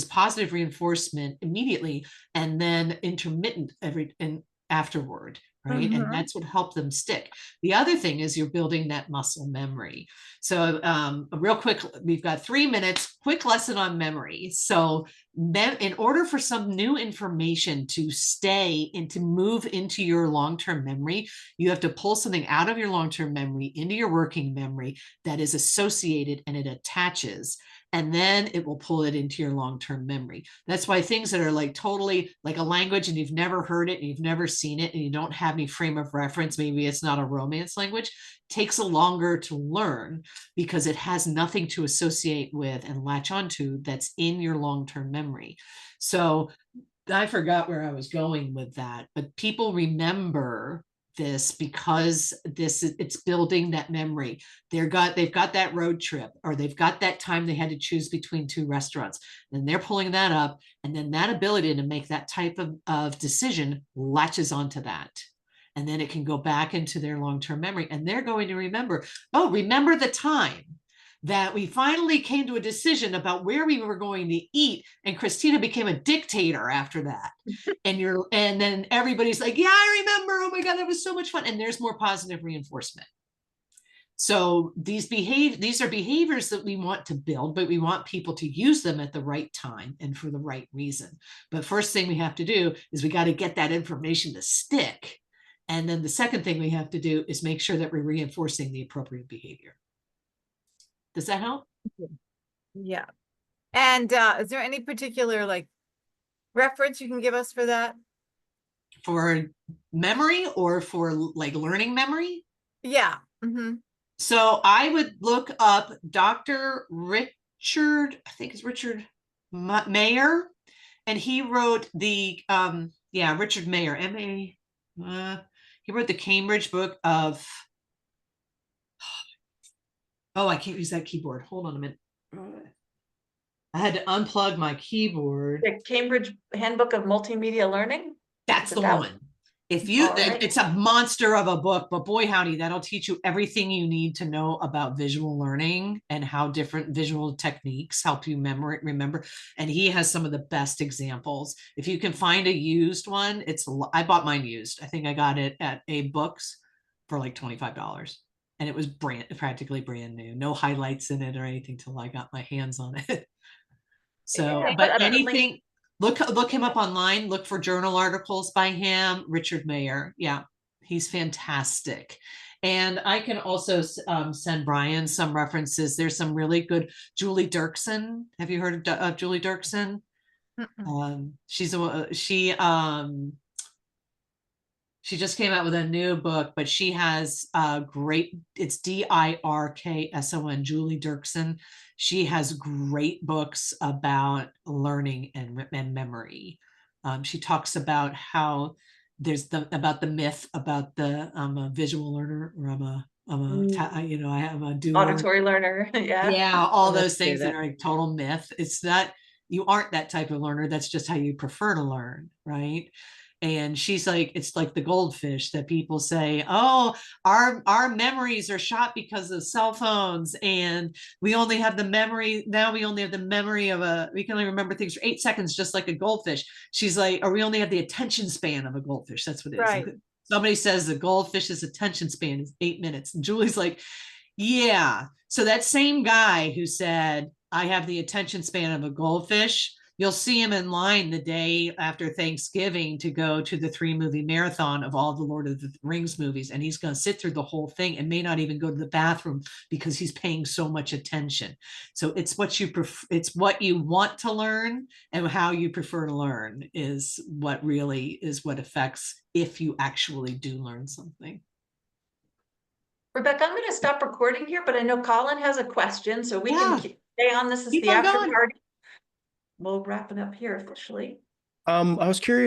positive reinforcement immediately and then intermittent afterward. Right. And that's what helped them stick. The other thing is you're building that muscle memory. So real quick, we've got 3 minutes, quick lesson on memory. So in order for some new information to stay and to move into your long-term memory, you have to pull something out of your long-term memory into your working memory that is associated and it attaches. And then it will pull it into your long-term memory. That's why things that are like totally like a language and you've never heard it and you've never seen it and you don't have any frame of reference, maybe it's not a Romance language, takes a longer to learn because it has nothing to associate with and latch onto that's in your long-term memory. So I forgot where I was going with that, but people remember this because it's building that memory. They've got that road trip, or they've got that time they had to choose between 2 restaurants, and they're pulling that up, and then that ability to make that type of decision latches onto that, and then it can go back into their long-term memory, and they're going to remember, oh, remember the time that we finally came to a decision about where we were going to eat, and Christina became a dictator after that. And then everybody's like, yeah, I remember. Oh my God, that was so much fun. And there's more positive reinforcement. So these are behaviors that we want to build, but we want people to use them at the right time and for the right reason. But first thing we have to do is we got to get that information to stick. And then the second thing we have to do is make sure that we're reinforcing the appropriate behavior. Does that help? Yeah. And is there any particular like reference you can give us for that? For memory or for like learning memory? Yeah. So I would look up Dr. Richard, I think it's Richard Mayer, and he wrote the Richard Mayer, M-A, he wrote the Cambridge book of, oh, I can't use that keyboard. Hold on a minute. I had to unplug my keyboard. The Cambridge Handbook of Multimedia Learning? That's the one. If you, it's a monster of a book, but boy, howdy, that'll teach you everything you need to know about visual learning and how different visual techniques help you remember. And he has some of the best examples. If you can find a used one, I bought mine used. I think I got it at A Books for like $25. And it was practically brand new. No highlights in it or anything till I got my hands on it. So, Yeah, but anything, look him up online, look for journal articles by him, Richard Mayer. Yeah, he's fantastic. And I can also send Brian some references. There's some really good, Julie Dirksen. Have you heard of Julie Dirksen? She just came out with a new book, but she has it's Dirkson, Julie Dirksen. She has great books about learning and memory. She talks about how about the myth about I'm a visual learner, or I have a doer. Auditory learner. Yeah. Yeah, all those things that are a total myth. It's not, you aren't that type of learner. That's just how you prefer to learn, right? And she's like, it's like the goldfish that people say, oh, our memories are shot because of cell phones, and we only have the memory now. We only have the memory of we can only remember things for 8 seconds, just like a goldfish. She's like, or we only have the attention span of a goldfish. That's what it is. Right. Somebody says the goldfish's attention span is 8 minutes, and Julie's like, yeah. So that same guy who said, I have the attention span of a goldfish, you'll see him in line the day after Thanksgiving to go to the 3-movie marathon of all the Lord of the Rings movies. And he's going to sit through the whole thing and may not even go to the bathroom because he's paying so much attention. So it's what you it's what you want to learn, and how you prefer to learn is what really is what affects if you actually do learn something. Rebecca, I'm going to stop recording here, but I know Colin has a question, so we Yeah. can stay on. This is Keep the on after going. party. We'll wrap it up here officially. I was curious.